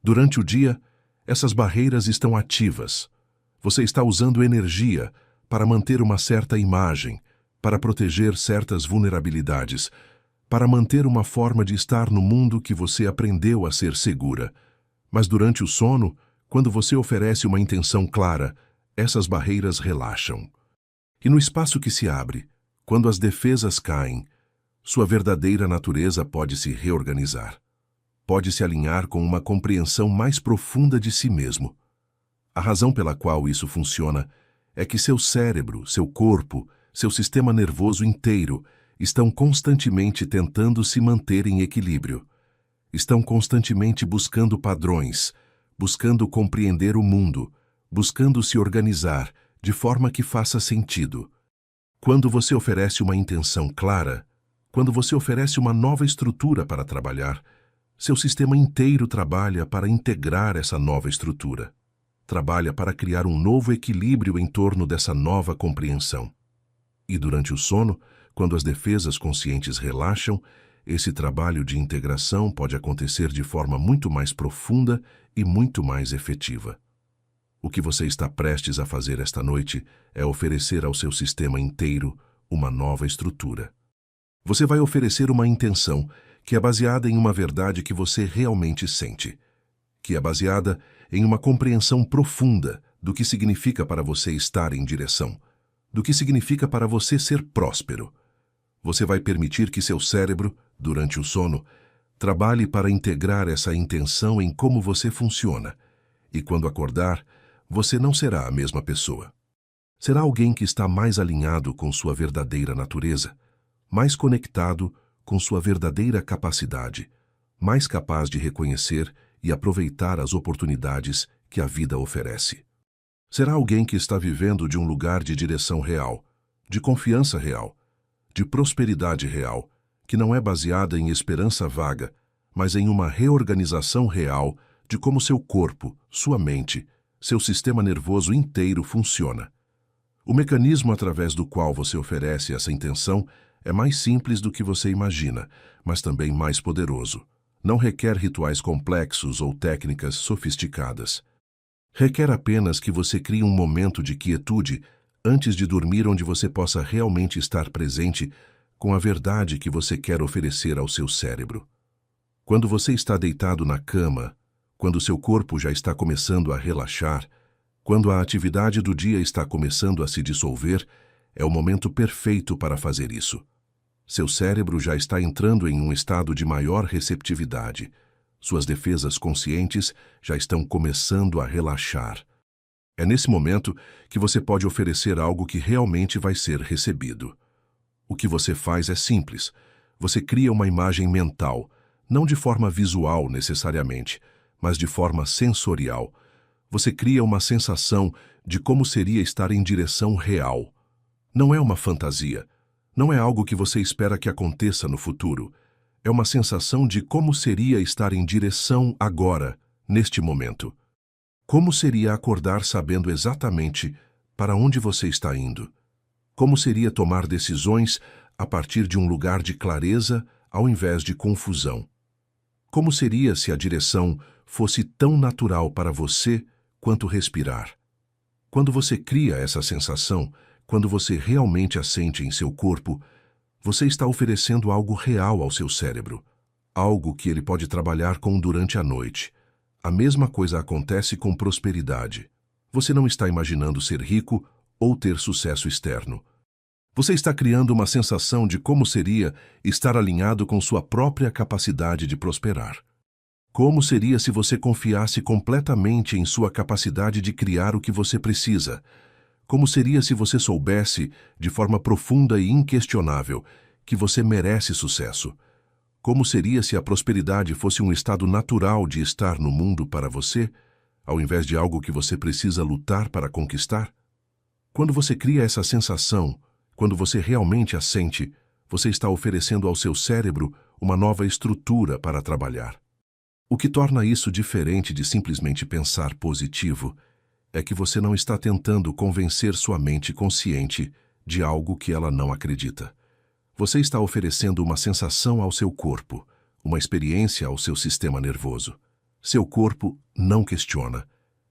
Durante o dia, essas barreiras estão ativas. Você está usando energia para manter uma certa imagem, para proteger certas vulnerabilidades, para manter uma forma de estar no mundo que você aprendeu a ser segura. Mas durante o sono, quando você oferece uma intenção clara, essas barreiras relaxam. E no espaço que se abre, quando as defesas caem, sua verdadeira natureza pode se reorganizar. Pode se alinhar com uma compreensão mais profunda de si mesmo. A razão pela qual isso funciona é que seu cérebro, seu corpo, seu sistema nervoso inteiro estão constantemente tentando se manter em equilíbrio. Estão constantemente buscando padrões, buscando compreender o mundo, buscando se organizar de forma que faça sentido. Quando você oferece uma intenção clara, quando você oferece uma nova estrutura para trabalhar, seu sistema inteiro trabalha para integrar essa nova estrutura. Trabalha para criar um novo equilíbrio em torno dessa nova compreensão. E durante o sono, quando as defesas conscientes relaxam, esse trabalho de integração pode acontecer de forma muito mais profunda e muito mais efetiva. O que você está prestes a fazer esta noite é oferecer ao seu sistema inteiro uma nova estrutura. Você vai oferecer uma intenção que é baseada em uma verdade que você realmente sente, que é baseada em uma compreensão profunda do que significa para você estar em direção, do que significa para você ser próspero. Você vai permitir que seu cérebro, durante o sono, trabalhe para integrar essa intenção em como você funciona, e quando acordar, você não será a mesma pessoa. Será alguém que está mais alinhado com sua verdadeira natureza, mais conectado com sua verdadeira capacidade, mais capaz de reconhecer e aproveitar as oportunidades que a vida oferece. Será alguém que está vivendo de um lugar de direção real, de confiança real, de prosperidade real, que não é baseada em esperança vaga, mas em uma reorganização real de como seu corpo, sua mente, seu sistema nervoso inteiro funciona. O mecanismo através do qual você oferece essa intenção é mais simples do que você imagina, mas também mais poderoso. Não requer rituais complexos ou técnicas sofisticadas. Requer apenas que você crie um momento de quietude antes de dormir onde você possa realmente estar presente com a verdade que você quer oferecer ao seu cérebro. Quando você está deitado na cama, quando seu corpo já está começando a relaxar, quando a atividade do dia está começando a se dissolver, é o momento perfeito para fazer isso. Seu cérebro já está entrando em um estado de maior receptividade. Suas defesas conscientes já estão começando a relaxar. É nesse momento que você pode oferecer algo que realmente vai ser recebido. O que você faz é simples. Você cria uma imagem mental, não de forma visual necessariamente, mas de forma sensorial. Você cria uma sensação de como seria estar em direção real. Não é uma fantasia. Não é algo que você espera que aconteça no futuro. É uma sensação de como seria estar em direção agora, neste momento. Como seria acordar sabendo exatamente para onde você está indo? Como seria tomar decisões a partir de um lugar de clareza ao invés de confusão? Como seria se a direção fosse tão natural para você quanto respirar? Quando você cria essa sensação, quando você realmente a sente em seu corpo, você está oferecendo algo real ao seu cérebro, algo que ele pode trabalhar com durante a noite. A mesma coisa acontece com prosperidade. Você não está imaginando ser rico ou ter sucesso externo. Você está criando uma sensação de como seria estar alinhado com sua própria capacidade de prosperar. Como seria se você confiasse completamente em sua capacidade de criar o que você precisa? Como seria se você soubesse, de forma profunda e inquestionável, que você merece sucesso? Como seria se a prosperidade fosse um estado natural de estar no mundo para você, ao invés de algo que você precisa lutar para conquistar? Quando você cria essa sensação, quando você realmente a sente, você está oferecendo ao seu cérebro uma nova estrutura para trabalhar. O que torna isso diferente de simplesmente pensar positivo é que você não está tentando convencer sua mente consciente de algo que ela não acredita. Você está oferecendo uma sensação ao seu corpo, uma experiência ao seu sistema nervoso. Seu corpo não questiona.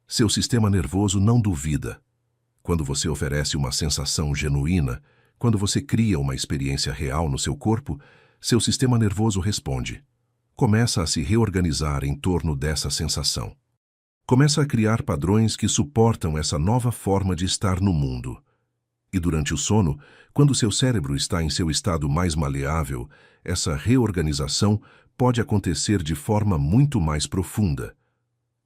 Seu sistema nervoso não duvida. Quando você oferece uma sensação genuína, quando você cria uma experiência real no seu corpo, seu sistema nervoso responde. Começa a se reorganizar em torno dessa sensação. Começa a criar padrões que suportam essa nova forma de estar no mundo. E durante o sono, quando seu cérebro está em seu estado mais maleável, essa reorganização pode acontecer de forma muito mais profunda.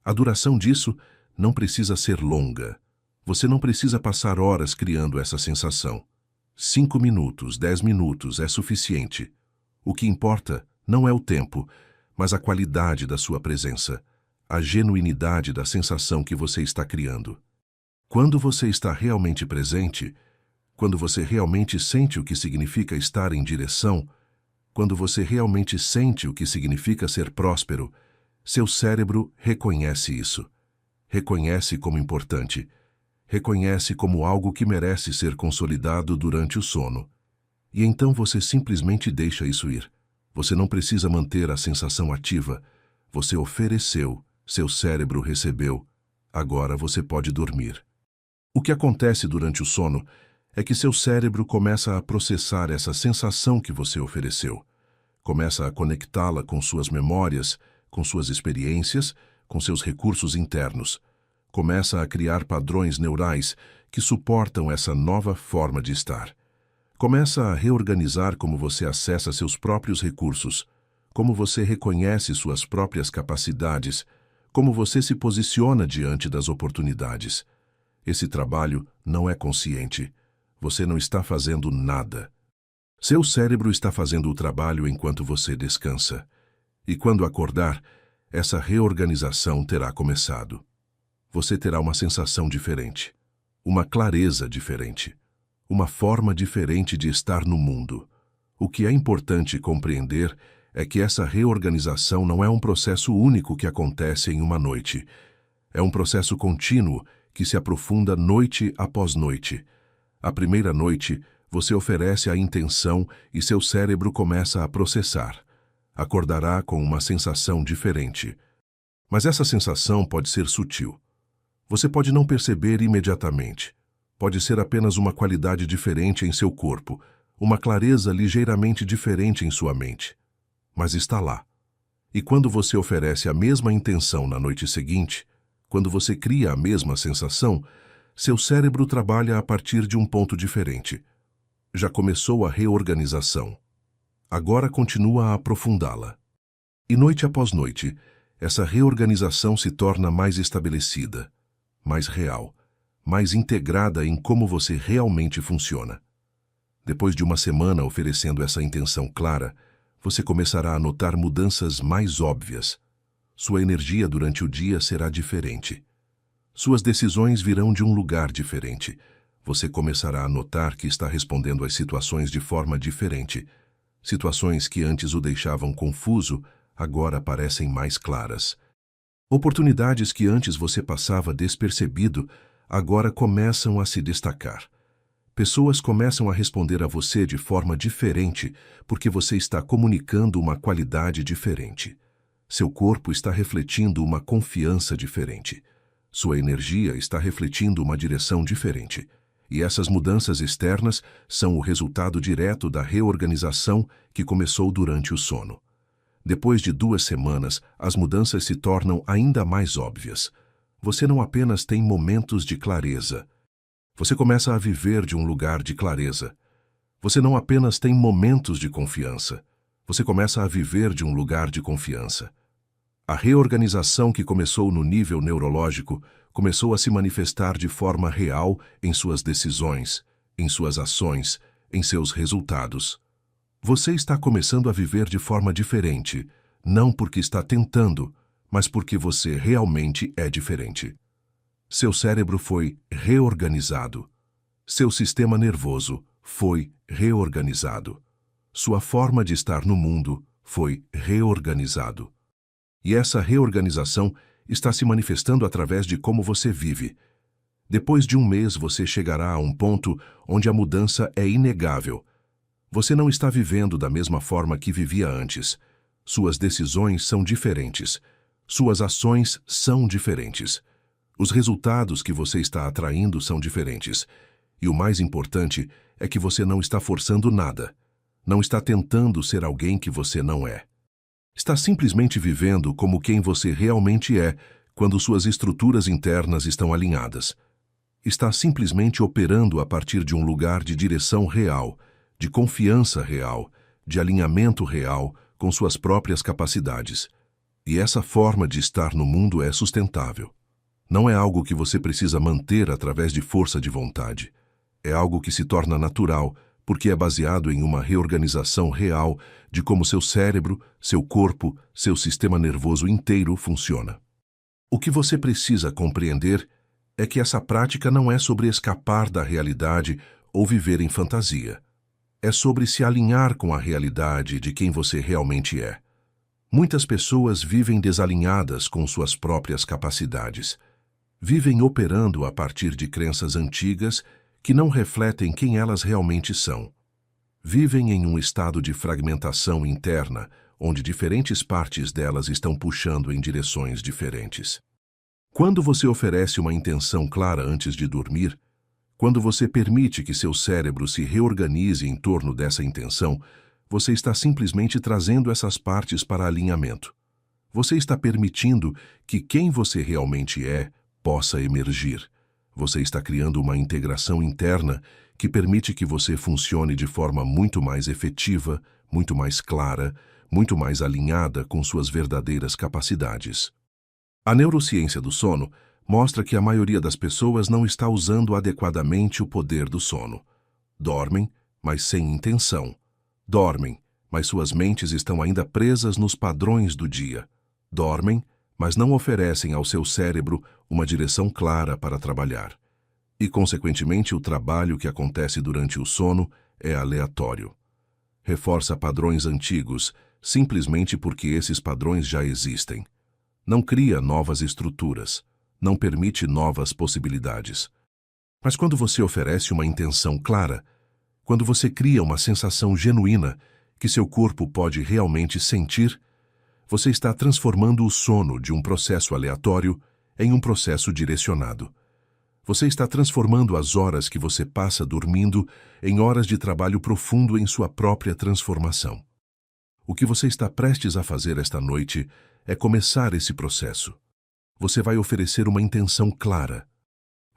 A duração disso não precisa ser longa. Você não precisa passar horas criando essa sensação. 5 minutos, 10 minutos é suficiente. O que importa não é o tempo, mas a qualidade da sua presença, a genuinidade da sensação que você está criando. Quando você está realmente presente, quando você realmente sente o que significa estar em direção, quando você realmente sente o que significa ser próspero, seu cérebro reconhece isso. Reconhece como importante. Reconhece como algo que merece ser consolidado durante o sono. E então você simplesmente deixa isso ir. Você não precisa manter a sensação ativa. Você ofereceu, seu cérebro recebeu. Agora você pode dormir. O que acontece durante o sono é que seu cérebro começa a processar essa sensação que você ofereceu. Começa a conectá-la com suas memórias, com suas experiências, com seus recursos internos. Começa a criar padrões neurais que suportam essa nova forma de estar. Começa a reorganizar como você acessa seus próprios recursos, como você reconhece suas próprias capacidades, como você se posiciona diante das oportunidades. Esse trabalho não é consciente. Você não está fazendo nada. Seu cérebro está fazendo o trabalho enquanto você descansa. E quando acordar, essa reorganização terá começado. Você terá uma sensação diferente, uma clareza diferente, uma forma diferente de estar no mundo. O que é importante compreender é que essa reorganização não é um processo único que acontece em uma noite. É um processo contínuo que se aprofunda noite após noite. A primeira noite, você oferece a intenção e seu cérebro começa a processar. Acordará com uma sensação diferente. Mas essa sensação pode ser sutil. Você pode não perceber imediatamente. Pode ser apenas uma qualidade diferente em seu corpo, uma clareza ligeiramente diferente em sua mente. Mas está lá. E quando você oferece a mesma intenção na noite seguinte, quando você cria a mesma sensação, seu cérebro trabalha a partir de um ponto diferente. Já começou a reorganização. agora continua a aprofundá-la. E noite após noite, essa reorganização se torna mais estabelecida, mais real, mais integrada em como você realmente funciona. Depois de uma semana oferecendo essa intenção clara, você começará a notar mudanças mais óbvias. Sua energia durante o dia será diferente. Suas decisões virão de um lugar diferente. Você começará a notar que está respondendo às situações de forma diferente. Situações que antes o deixavam confuso, agora parecem mais claras. Oportunidades que antes você passava despercebido, agora começam a se destacar. Pessoas começam a responder a você de forma diferente porque você está comunicando uma qualidade diferente. Seu corpo está refletindo uma confiança diferente. Sua energia está refletindo uma direção diferente. E essas mudanças externas são o resultado direto da reorganização que começou durante o sono. Depois de 2 semanas, as mudanças se tornam ainda mais óbvias. Você não apenas tem momentos de clareza. Você começa a viver de um lugar de clareza. Você não apenas tem momentos de confiança. Você começa a viver de um lugar de confiança. A reorganização que começou no nível neurológico começou a se manifestar de forma real em suas decisões, em suas ações, em seus resultados. Você está começando a viver de forma diferente, não porque está tentando, mas porque você realmente é diferente. Seu cérebro foi reorganizado. Seu sistema nervoso foi reorganizado. Sua forma de estar no mundo foi reorganizado. E essa reorganização está se manifestando através de como você vive. Depois de 1 mês, você chegará a um ponto onde a mudança é inegável. Você não está vivendo da mesma forma que vivia antes. Suas decisões são diferentes. Suas ações são diferentes. Os resultados que você está atraindo são diferentes. E o mais importante é que você não está forçando nada. Não está tentando ser alguém que você não é. Está simplesmente vivendo como quem você realmente é quando suas estruturas internas estão alinhadas. Está simplesmente operando a partir de um lugar de direção real, de confiança real, de alinhamento real com suas próprias capacidades. E essa forma de estar no mundo é sustentável. Não é algo que você precisa manter através de força de vontade. É algo que se torna natural, porque é baseado em uma reorganização real de como seu cérebro, seu corpo, seu sistema nervoso inteiro funciona. O que você precisa compreender é que essa prática não é sobre escapar da realidade ou viver em fantasia. É sobre se alinhar com a realidade de quem você realmente é. Muitas pessoas vivem desalinhadas com suas próprias capacidades. Vivem operando a partir de crenças antigas que não refletem quem elas realmente são. Vivem em um estado de fragmentação interna, onde diferentes partes delas estão puxando em direções diferentes. Quando você oferece uma intenção clara antes de dormir, quando você permite que seu cérebro se reorganize em torno dessa intenção, você está simplesmente trazendo essas partes para alinhamento. Você está permitindo que quem você realmente é possa emergir. Você está criando uma integração interna que permite que você funcione de forma muito mais efetiva, muito mais clara, muito mais alinhada com suas verdadeiras capacidades. A neurociência do sono mostra que a maioria das pessoas não está usando adequadamente o poder do sono. Dormem, mas sem intenção. Dormem, mas suas mentes estão ainda presas nos padrões do dia. Dormem, mas não oferecem ao seu cérebro uma direção clara para trabalhar. E, consequentemente, o trabalho que acontece durante o sono é aleatório. Reforça padrões antigos, simplesmente porque esses padrões já existem. Não cria novas estruturas, não permite novas possibilidades. Mas quando você oferece uma intenção clara, quando você cria uma sensação genuína que seu corpo pode realmente sentir, você está transformando o sono de um processo aleatório em um processo direcionado. Você está transformando as horas que você passa dormindo em horas de trabalho profundo em sua própria transformação. O que você está prestes a fazer esta noite é começar esse processo. Você vai oferecer uma intenção clara.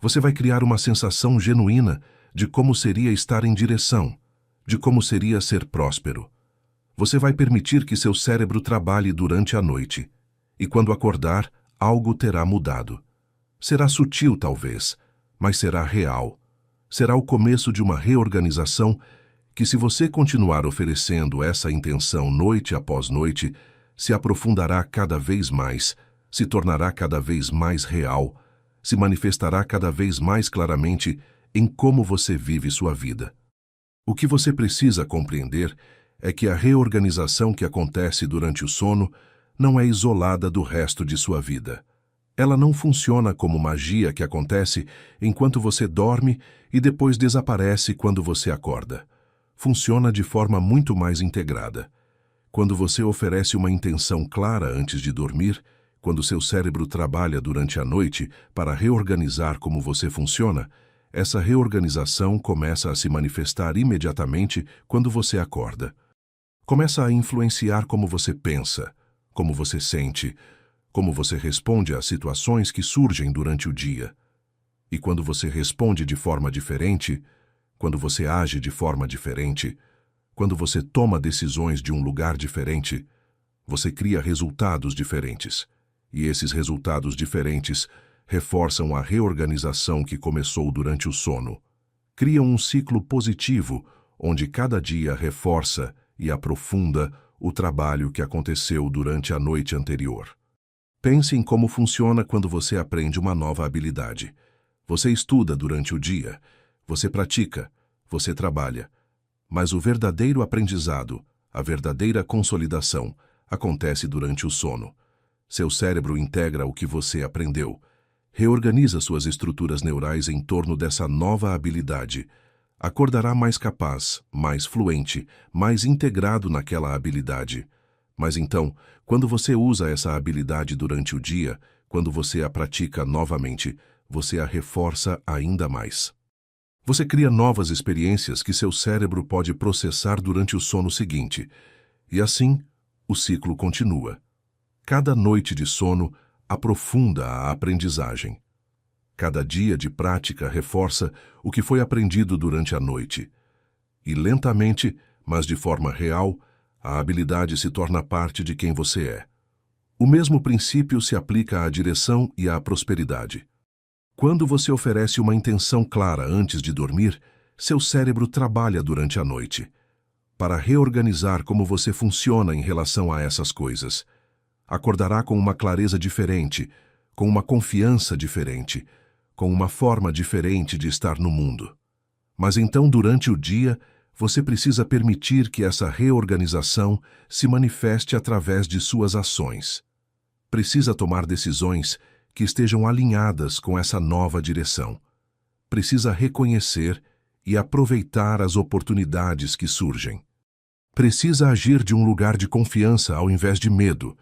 Você vai criar uma sensação genuína de como seria estar em direção, de como seria ser próspero. Você vai permitir que seu cérebro trabalhe durante a noite. E quando acordar, algo terá mudado. Será sutil, talvez, mas será real. Será o começo de uma reorganização que, se você continuar oferecendo essa intenção noite após noite, se aprofundará cada vez mais, se tornará cada vez mais real, se manifestará cada vez mais claramente em como você vive sua vida. O que você precisa compreender é que a reorganização que acontece durante o sono não é isolada do resto de sua vida. Ela não funciona como magia que acontece enquanto você dorme e depois desaparece quando você acorda. Funciona de forma muito mais integrada. Quando você oferece uma intenção clara antes de dormir, quando seu cérebro trabalha durante a noite para reorganizar como você funciona, essa reorganização começa a se manifestar imediatamente quando você acorda. Começa a influenciar como você pensa, como você sente, como você responde às situações que surgem durante o dia. E quando você responde de forma diferente, quando você age de forma diferente, quando você toma decisões de um lugar diferente, você cria resultados diferentes. E esses resultados diferentes reforçam a reorganização que começou durante o sono. Criam um ciclo positivo, onde cada dia reforça e aprofunda o trabalho que aconteceu durante a noite anterior. Pense em como funciona quando você aprende uma nova habilidade. Você estuda durante o dia, você pratica, você trabalha. Mas o verdadeiro aprendizado, a verdadeira consolidação, acontece durante o sono. Seu cérebro integra o que você aprendeu, reorganiza suas estruturas neurais em torno dessa nova habilidade. Acordará mais capaz, mais fluente, mais integrado naquela habilidade. Mas então, quando você usa essa habilidade durante o dia, quando você a pratica novamente, você a reforça ainda mais. Você cria novas experiências que seu cérebro pode processar durante o sono seguinte. E assim, o ciclo continua. Cada noite de sono aprofunda a aprendizagem. Cada dia de prática reforça o que foi aprendido durante a noite. E lentamente, mas de forma real, a habilidade se torna parte de quem você é. O mesmo princípio se aplica à direção e à prosperidade. Quando você oferece uma intenção clara antes de dormir, seu cérebro trabalha durante a noite para reorganizar como você funciona em relação a essas coisas. Acordará com uma clareza diferente, com uma confiança diferente, com uma forma diferente de estar no mundo. Mas então, durante o dia, você precisa permitir que essa reorganização se manifeste através de suas ações. Precisa tomar decisões que estejam alinhadas com essa nova direção. Precisa reconhecer e aproveitar as oportunidades que surgem. Precisa agir de um lugar de confiança ao invés de medo.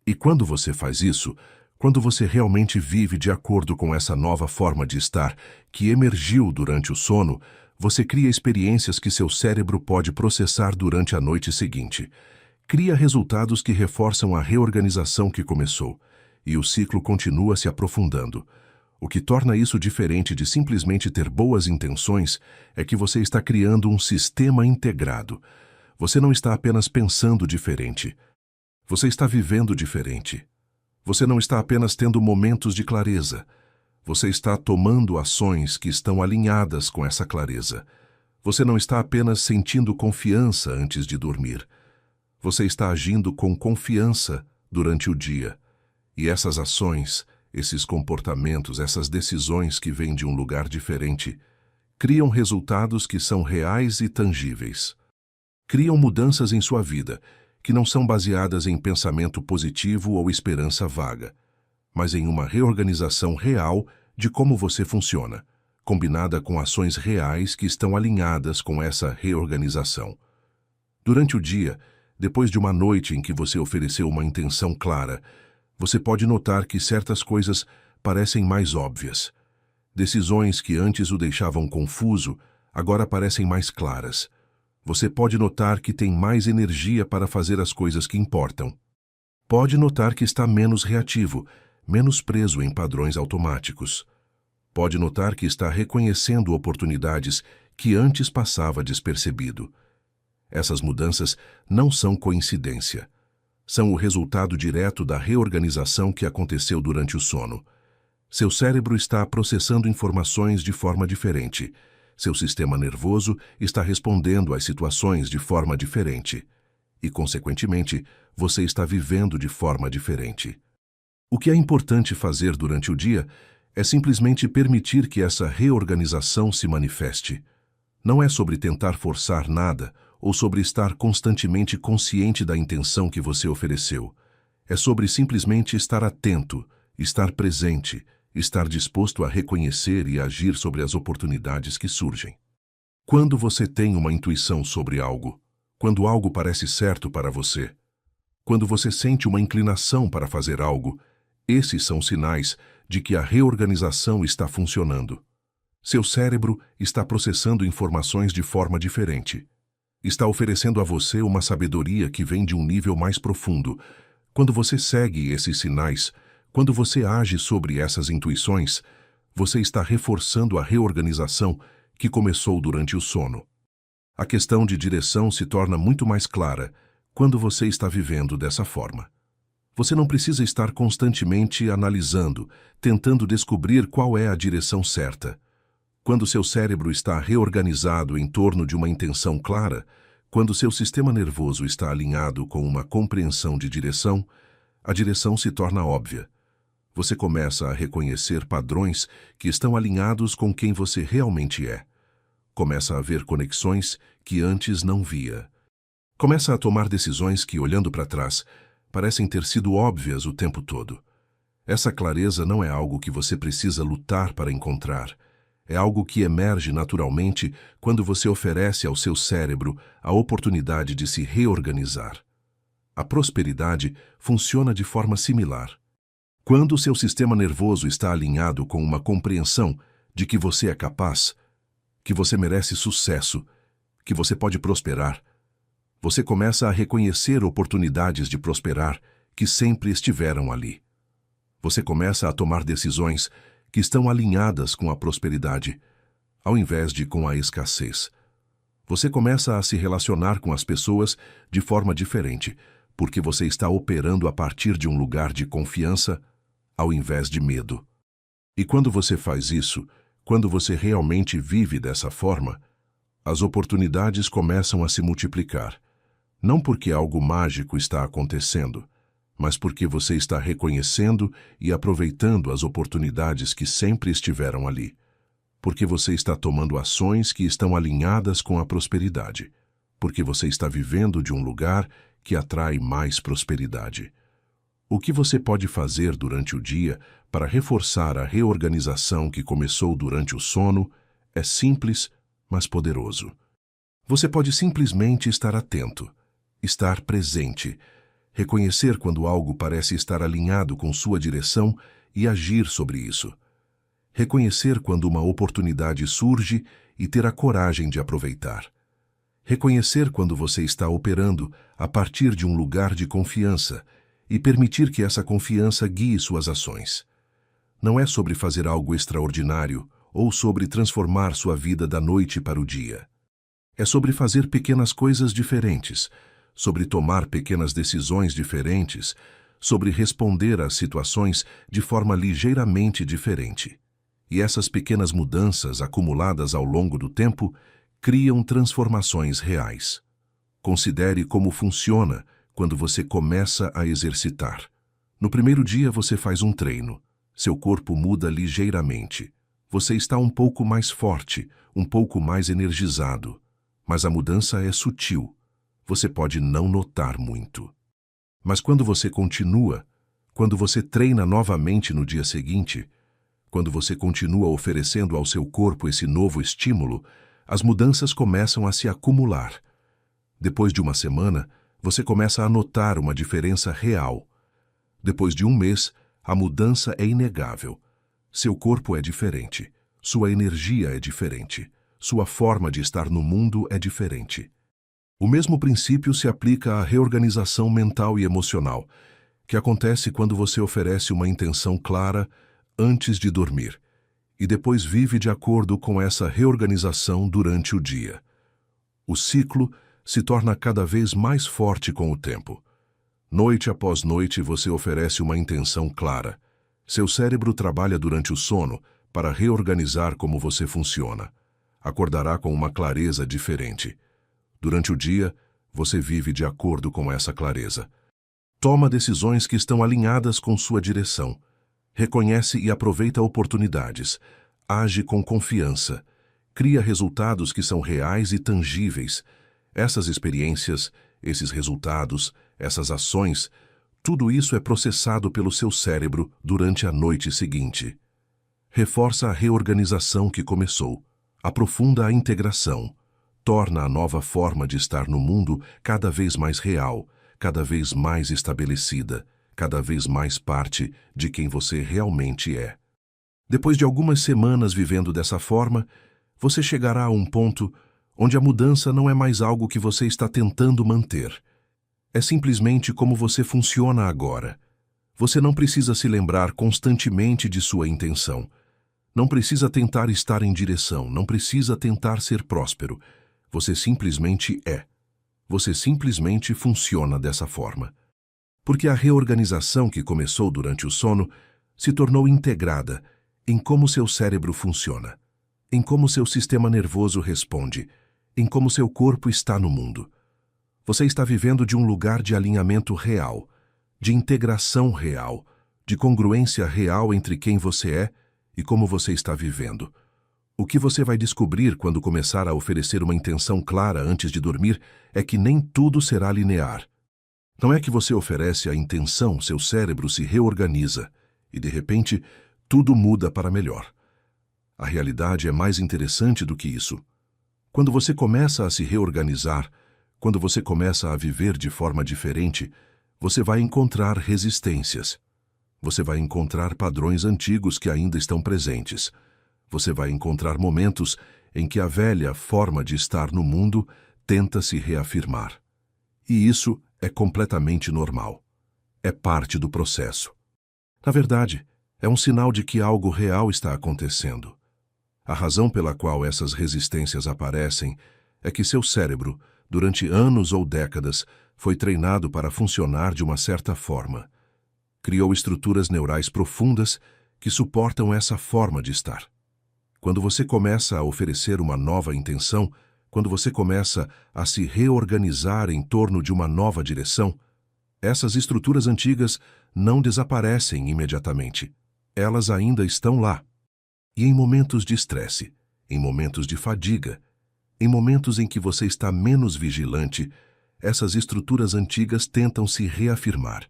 E quando você faz isso, quando você realmente vive de acordo com essa nova forma de estar que emergiu durante o sono, você cria experiências que seu cérebro pode processar durante a noite seguinte. Cria resultados que reforçam a reorganização que começou, e o ciclo continua se aprofundando. O que torna isso diferente de simplesmente ter boas intenções é que você está criando um sistema integrado. Você não está apenas pensando diferente. Você está vivendo diferente. Você não está apenas tendo momentos de clareza. Você está tomando ações que estão alinhadas com essa clareza. Você não está apenas sentindo confiança antes de dormir. Você está agindo com confiança durante o dia. E essas ações, esses comportamentos, essas decisões que vêm de um lugar diferente, criam resultados que são reais e tangíveis. Criam mudanças em sua vida, que não são baseadas em pensamento positivo ou esperança vaga, mas em uma reorganização real de como você funciona, combinada com ações reais que estão alinhadas com essa reorganização. Durante o dia, depois de uma noite em que você ofereceu uma intenção clara, você pode notar que certas coisas parecem mais óbvias. Decisões que antes o deixavam confuso, agora parecem mais claras. Você pode notar que tem mais energia para fazer as coisas que importam. Pode notar que está menos reativo, menos preso em padrões automáticos. Pode notar que está reconhecendo oportunidades que antes passava despercebido. Essas mudanças não são coincidência. São o resultado direto da reorganização que aconteceu durante o sono. Seu cérebro está processando informações de forma diferente. Seu sistema nervoso está respondendo às situações de forma diferente. E, consequentemente, você está vivendo de forma diferente. O que é importante fazer durante o dia é simplesmente permitir que essa reorganização se manifeste. Não é sobre tentar forçar nada ou sobre estar constantemente consciente da intenção que você ofereceu. É sobre simplesmente estar atento, estar presente, estar disposto a reconhecer e agir sobre as oportunidades que surgem. Quando você tem uma intuição sobre algo, quando algo parece certo para você, quando você sente uma inclinação para fazer algo, esses são sinais de que a reorganização está funcionando. Seu cérebro está processando informações de forma diferente. Está oferecendo a você uma sabedoria que vem de um nível mais profundo. Quando você segue esses sinais, quando você age sobre essas intuições, você está reforçando a reorganização que começou durante o sono. A questão de direção se torna muito mais clara quando você está vivendo dessa forma. Você não precisa estar constantemente analisando, tentando descobrir qual é a direção certa. Quando seu cérebro está reorganizado em torno de uma intenção clara, quando seu sistema nervoso está alinhado com uma compreensão de direção, a direção se torna óbvia. Você começa a reconhecer padrões que estão alinhados com quem você realmente é. Começa a ver conexões que antes não via. Começa a tomar decisões que, olhando para trás, parecem ter sido óbvias o tempo todo. Essa clareza não é algo que você precisa lutar para encontrar. É algo que emerge naturalmente quando você oferece ao seu cérebro a oportunidade de se reorganizar. A prosperidade funciona de forma similar. Quando o seu sistema nervoso está alinhado com uma compreensão de que você é capaz, que você merece sucesso, que você pode prosperar, você começa a reconhecer oportunidades de prosperar que sempre estiveram ali. Você começa a tomar decisões que estão alinhadas com a prosperidade, ao invés de com a escassez. Você começa a se relacionar com as pessoas de forma diferente, porque você está operando a partir de um lugar de confiança, ao invés de medo. E quando você faz isso, quando você realmente vive dessa forma, as oportunidades começam a se multiplicar. Não porque algo mágico está acontecendo, mas porque você está reconhecendo e aproveitando as oportunidades que sempre estiveram ali. Porque você está tomando ações que estão alinhadas com a prosperidade. Porque você está vivendo de um lugar que atrai mais prosperidade. O que você pode fazer durante o dia para reforçar a reorganização que começou durante o sono é simples, mas poderoso. Você pode simplesmente estar atento, estar presente, reconhecer quando algo parece estar alinhado com sua direção e agir sobre isso. Reconhecer quando uma oportunidade surge e ter a coragem de aproveitar. Reconhecer quando você está operando a partir de um lugar de confiança e permitir que essa confiança guie suas ações. Não é sobre fazer algo extraordinário ou sobre transformar sua vida da noite para o dia. É sobre fazer pequenas coisas diferentes, sobre tomar pequenas decisões diferentes, sobre responder às situações de forma ligeiramente diferente. E essas pequenas mudanças acumuladas ao longo do tempo criam transformações reais. Considere como funciona quando você começa a exercitar. No primeiro dia você faz um treino. Seu corpo muda ligeiramente. Você está um pouco mais forte, um pouco mais energizado. Mas a mudança é sutil. Você pode não notar muito. Mas quando você continua, quando você treina novamente no dia seguinte, quando você continua oferecendo ao seu corpo esse novo estímulo, as mudanças começam a se acumular. Depois de uma semana, você começa a notar uma diferença real. Depois de um mês, a mudança é inegável. Seu corpo é diferente, sua energia é diferente, sua forma de estar no mundo é diferente. O mesmo princípio se aplica à reorganização mental e emocional, que acontece quando você oferece uma intenção clara antes de dormir, e depois vive de acordo com essa reorganização durante o dia. O ciclo se torna cada vez mais forte com o tempo. Noite após noite você oferece uma intenção clara. Seu cérebro trabalha durante o sono para reorganizar como você funciona. Acordará com uma clareza diferente. Durante o dia, você vive de acordo com essa clareza. Toma decisões que estão alinhadas com sua direção. Reconhece e aproveita oportunidades. Age com confiança. Cria resultados que são reais e tangíveis. Essas experiências, esses resultados, essas ações, tudo isso é processado pelo seu cérebro durante a noite seguinte. Reforça a reorganização que começou. Aprofunda a integração. Torna a nova forma de estar no mundo cada vez mais real, cada vez mais estabelecida, cada vez mais parte de quem você realmente é. Depois de algumas semanas vivendo dessa forma, você chegará a um ponto onde a mudança não é mais algo que você está tentando manter. É simplesmente como você funciona agora. Você não precisa se lembrar constantemente de sua intenção. Não precisa tentar estar em direção, não precisa tentar ser próspero. Você simplesmente é. Você simplesmente funciona dessa forma. Porque a reorganização que começou durante o sono se tornou integrada em como seu cérebro funciona, em como seu sistema nervoso responde, em como seu corpo está no mundo. Você está vivendo de um lugar de alinhamento real, de integração real, de congruência real entre quem você é e como você está vivendo. O que você vai descobrir quando começar a oferecer uma intenção clara antes de dormir é que nem tudo será linear. Não é que você oferece a intenção, seu cérebro se reorganiza e, de repente, tudo muda para melhor. A realidade é mais interessante do que isso. Quando você começa a se reorganizar, quando você começa a viver de forma diferente, você vai encontrar resistências. Você vai encontrar padrões antigos que ainda estão presentes. Você vai encontrar momentos em que a velha forma de estar no mundo tenta se reafirmar. E isso é completamente normal. É parte do processo. Na verdade, é um sinal de que algo real está acontecendo. A razão pela qual essas resistências aparecem é que seu cérebro, durante anos ou décadas, foi treinado para funcionar de uma certa forma. Criou estruturas neurais profundas que suportam essa forma de estar. Quando você começa a oferecer uma nova intenção, quando você começa a se reorganizar em torno de uma nova direção, essas estruturas antigas não desaparecem imediatamente. Elas ainda estão lá. E em momentos de estresse, em momentos de fadiga, em momentos em que você está menos vigilante, essas estruturas antigas tentam se reafirmar,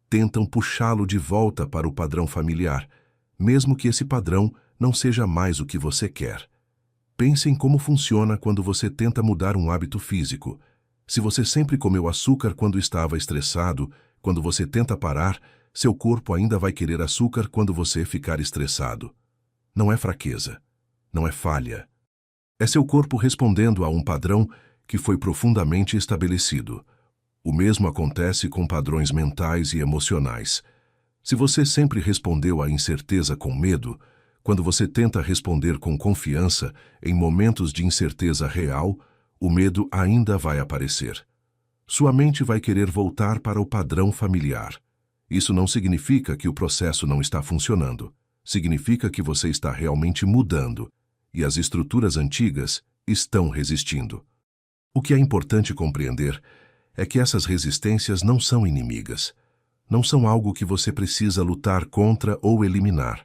tentam puxá-lo de volta para o padrão familiar, mesmo que esse padrão não seja mais o que você quer. Pense em como funciona quando você tenta mudar um hábito físico. Se você sempre comeu açúcar quando estava estressado, quando você tenta parar, seu corpo ainda vai querer açúcar quando você ficar estressado. Não é fraqueza, não é falha. É seu corpo respondendo a um padrão que foi profundamente estabelecido. O mesmo acontece com padrões mentais e emocionais. Se você sempre respondeu à incerteza com medo, quando você tenta responder com confiança em momentos de incerteza real, o medo ainda vai aparecer. Sua mente vai querer voltar para o padrão familiar. Isso não significa que o processo não está funcionando. Significa que você está realmente mudando e as estruturas antigas estão resistindo. O que é importante compreender é que essas resistências não são inimigas. Não são algo que você precisa lutar contra ou eliminar.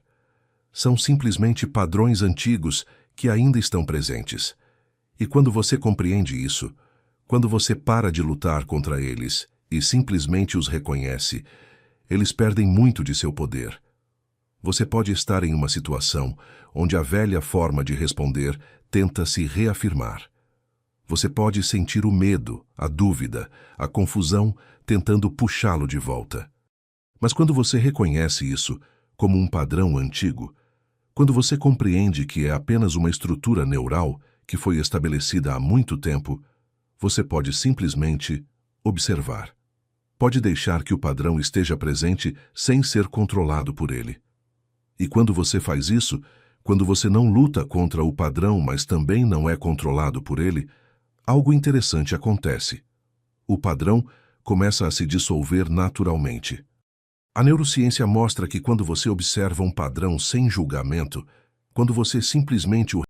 São simplesmente padrões antigos que ainda estão presentes. E quando você compreende isso, quando você para de lutar contra eles e simplesmente os reconhece, eles perdem muito de seu poder. Você pode estar em uma situação onde a velha forma de responder tenta se reafirmar. Você pode sentir o medo, a dúvida, a confusão tentando puxá-lo de volta. Mas quando você reconhece isso como um padrão antigo, quando você compreende que é apenas uma estrutura neural que foi estabelecida há muito tempo, você pode simplesmente observar. Pode deixar que o padrão esteja presente sem ser controlado por ele. E quando você faz isso, quando você não luta contra o padrão, mas também não é controlado por ele, algo interessante acontece. O padrão começa a se dissolver naturalmente. A neurociência mostra que quando você observa um padrão sem julgamento, quando você simplesmente o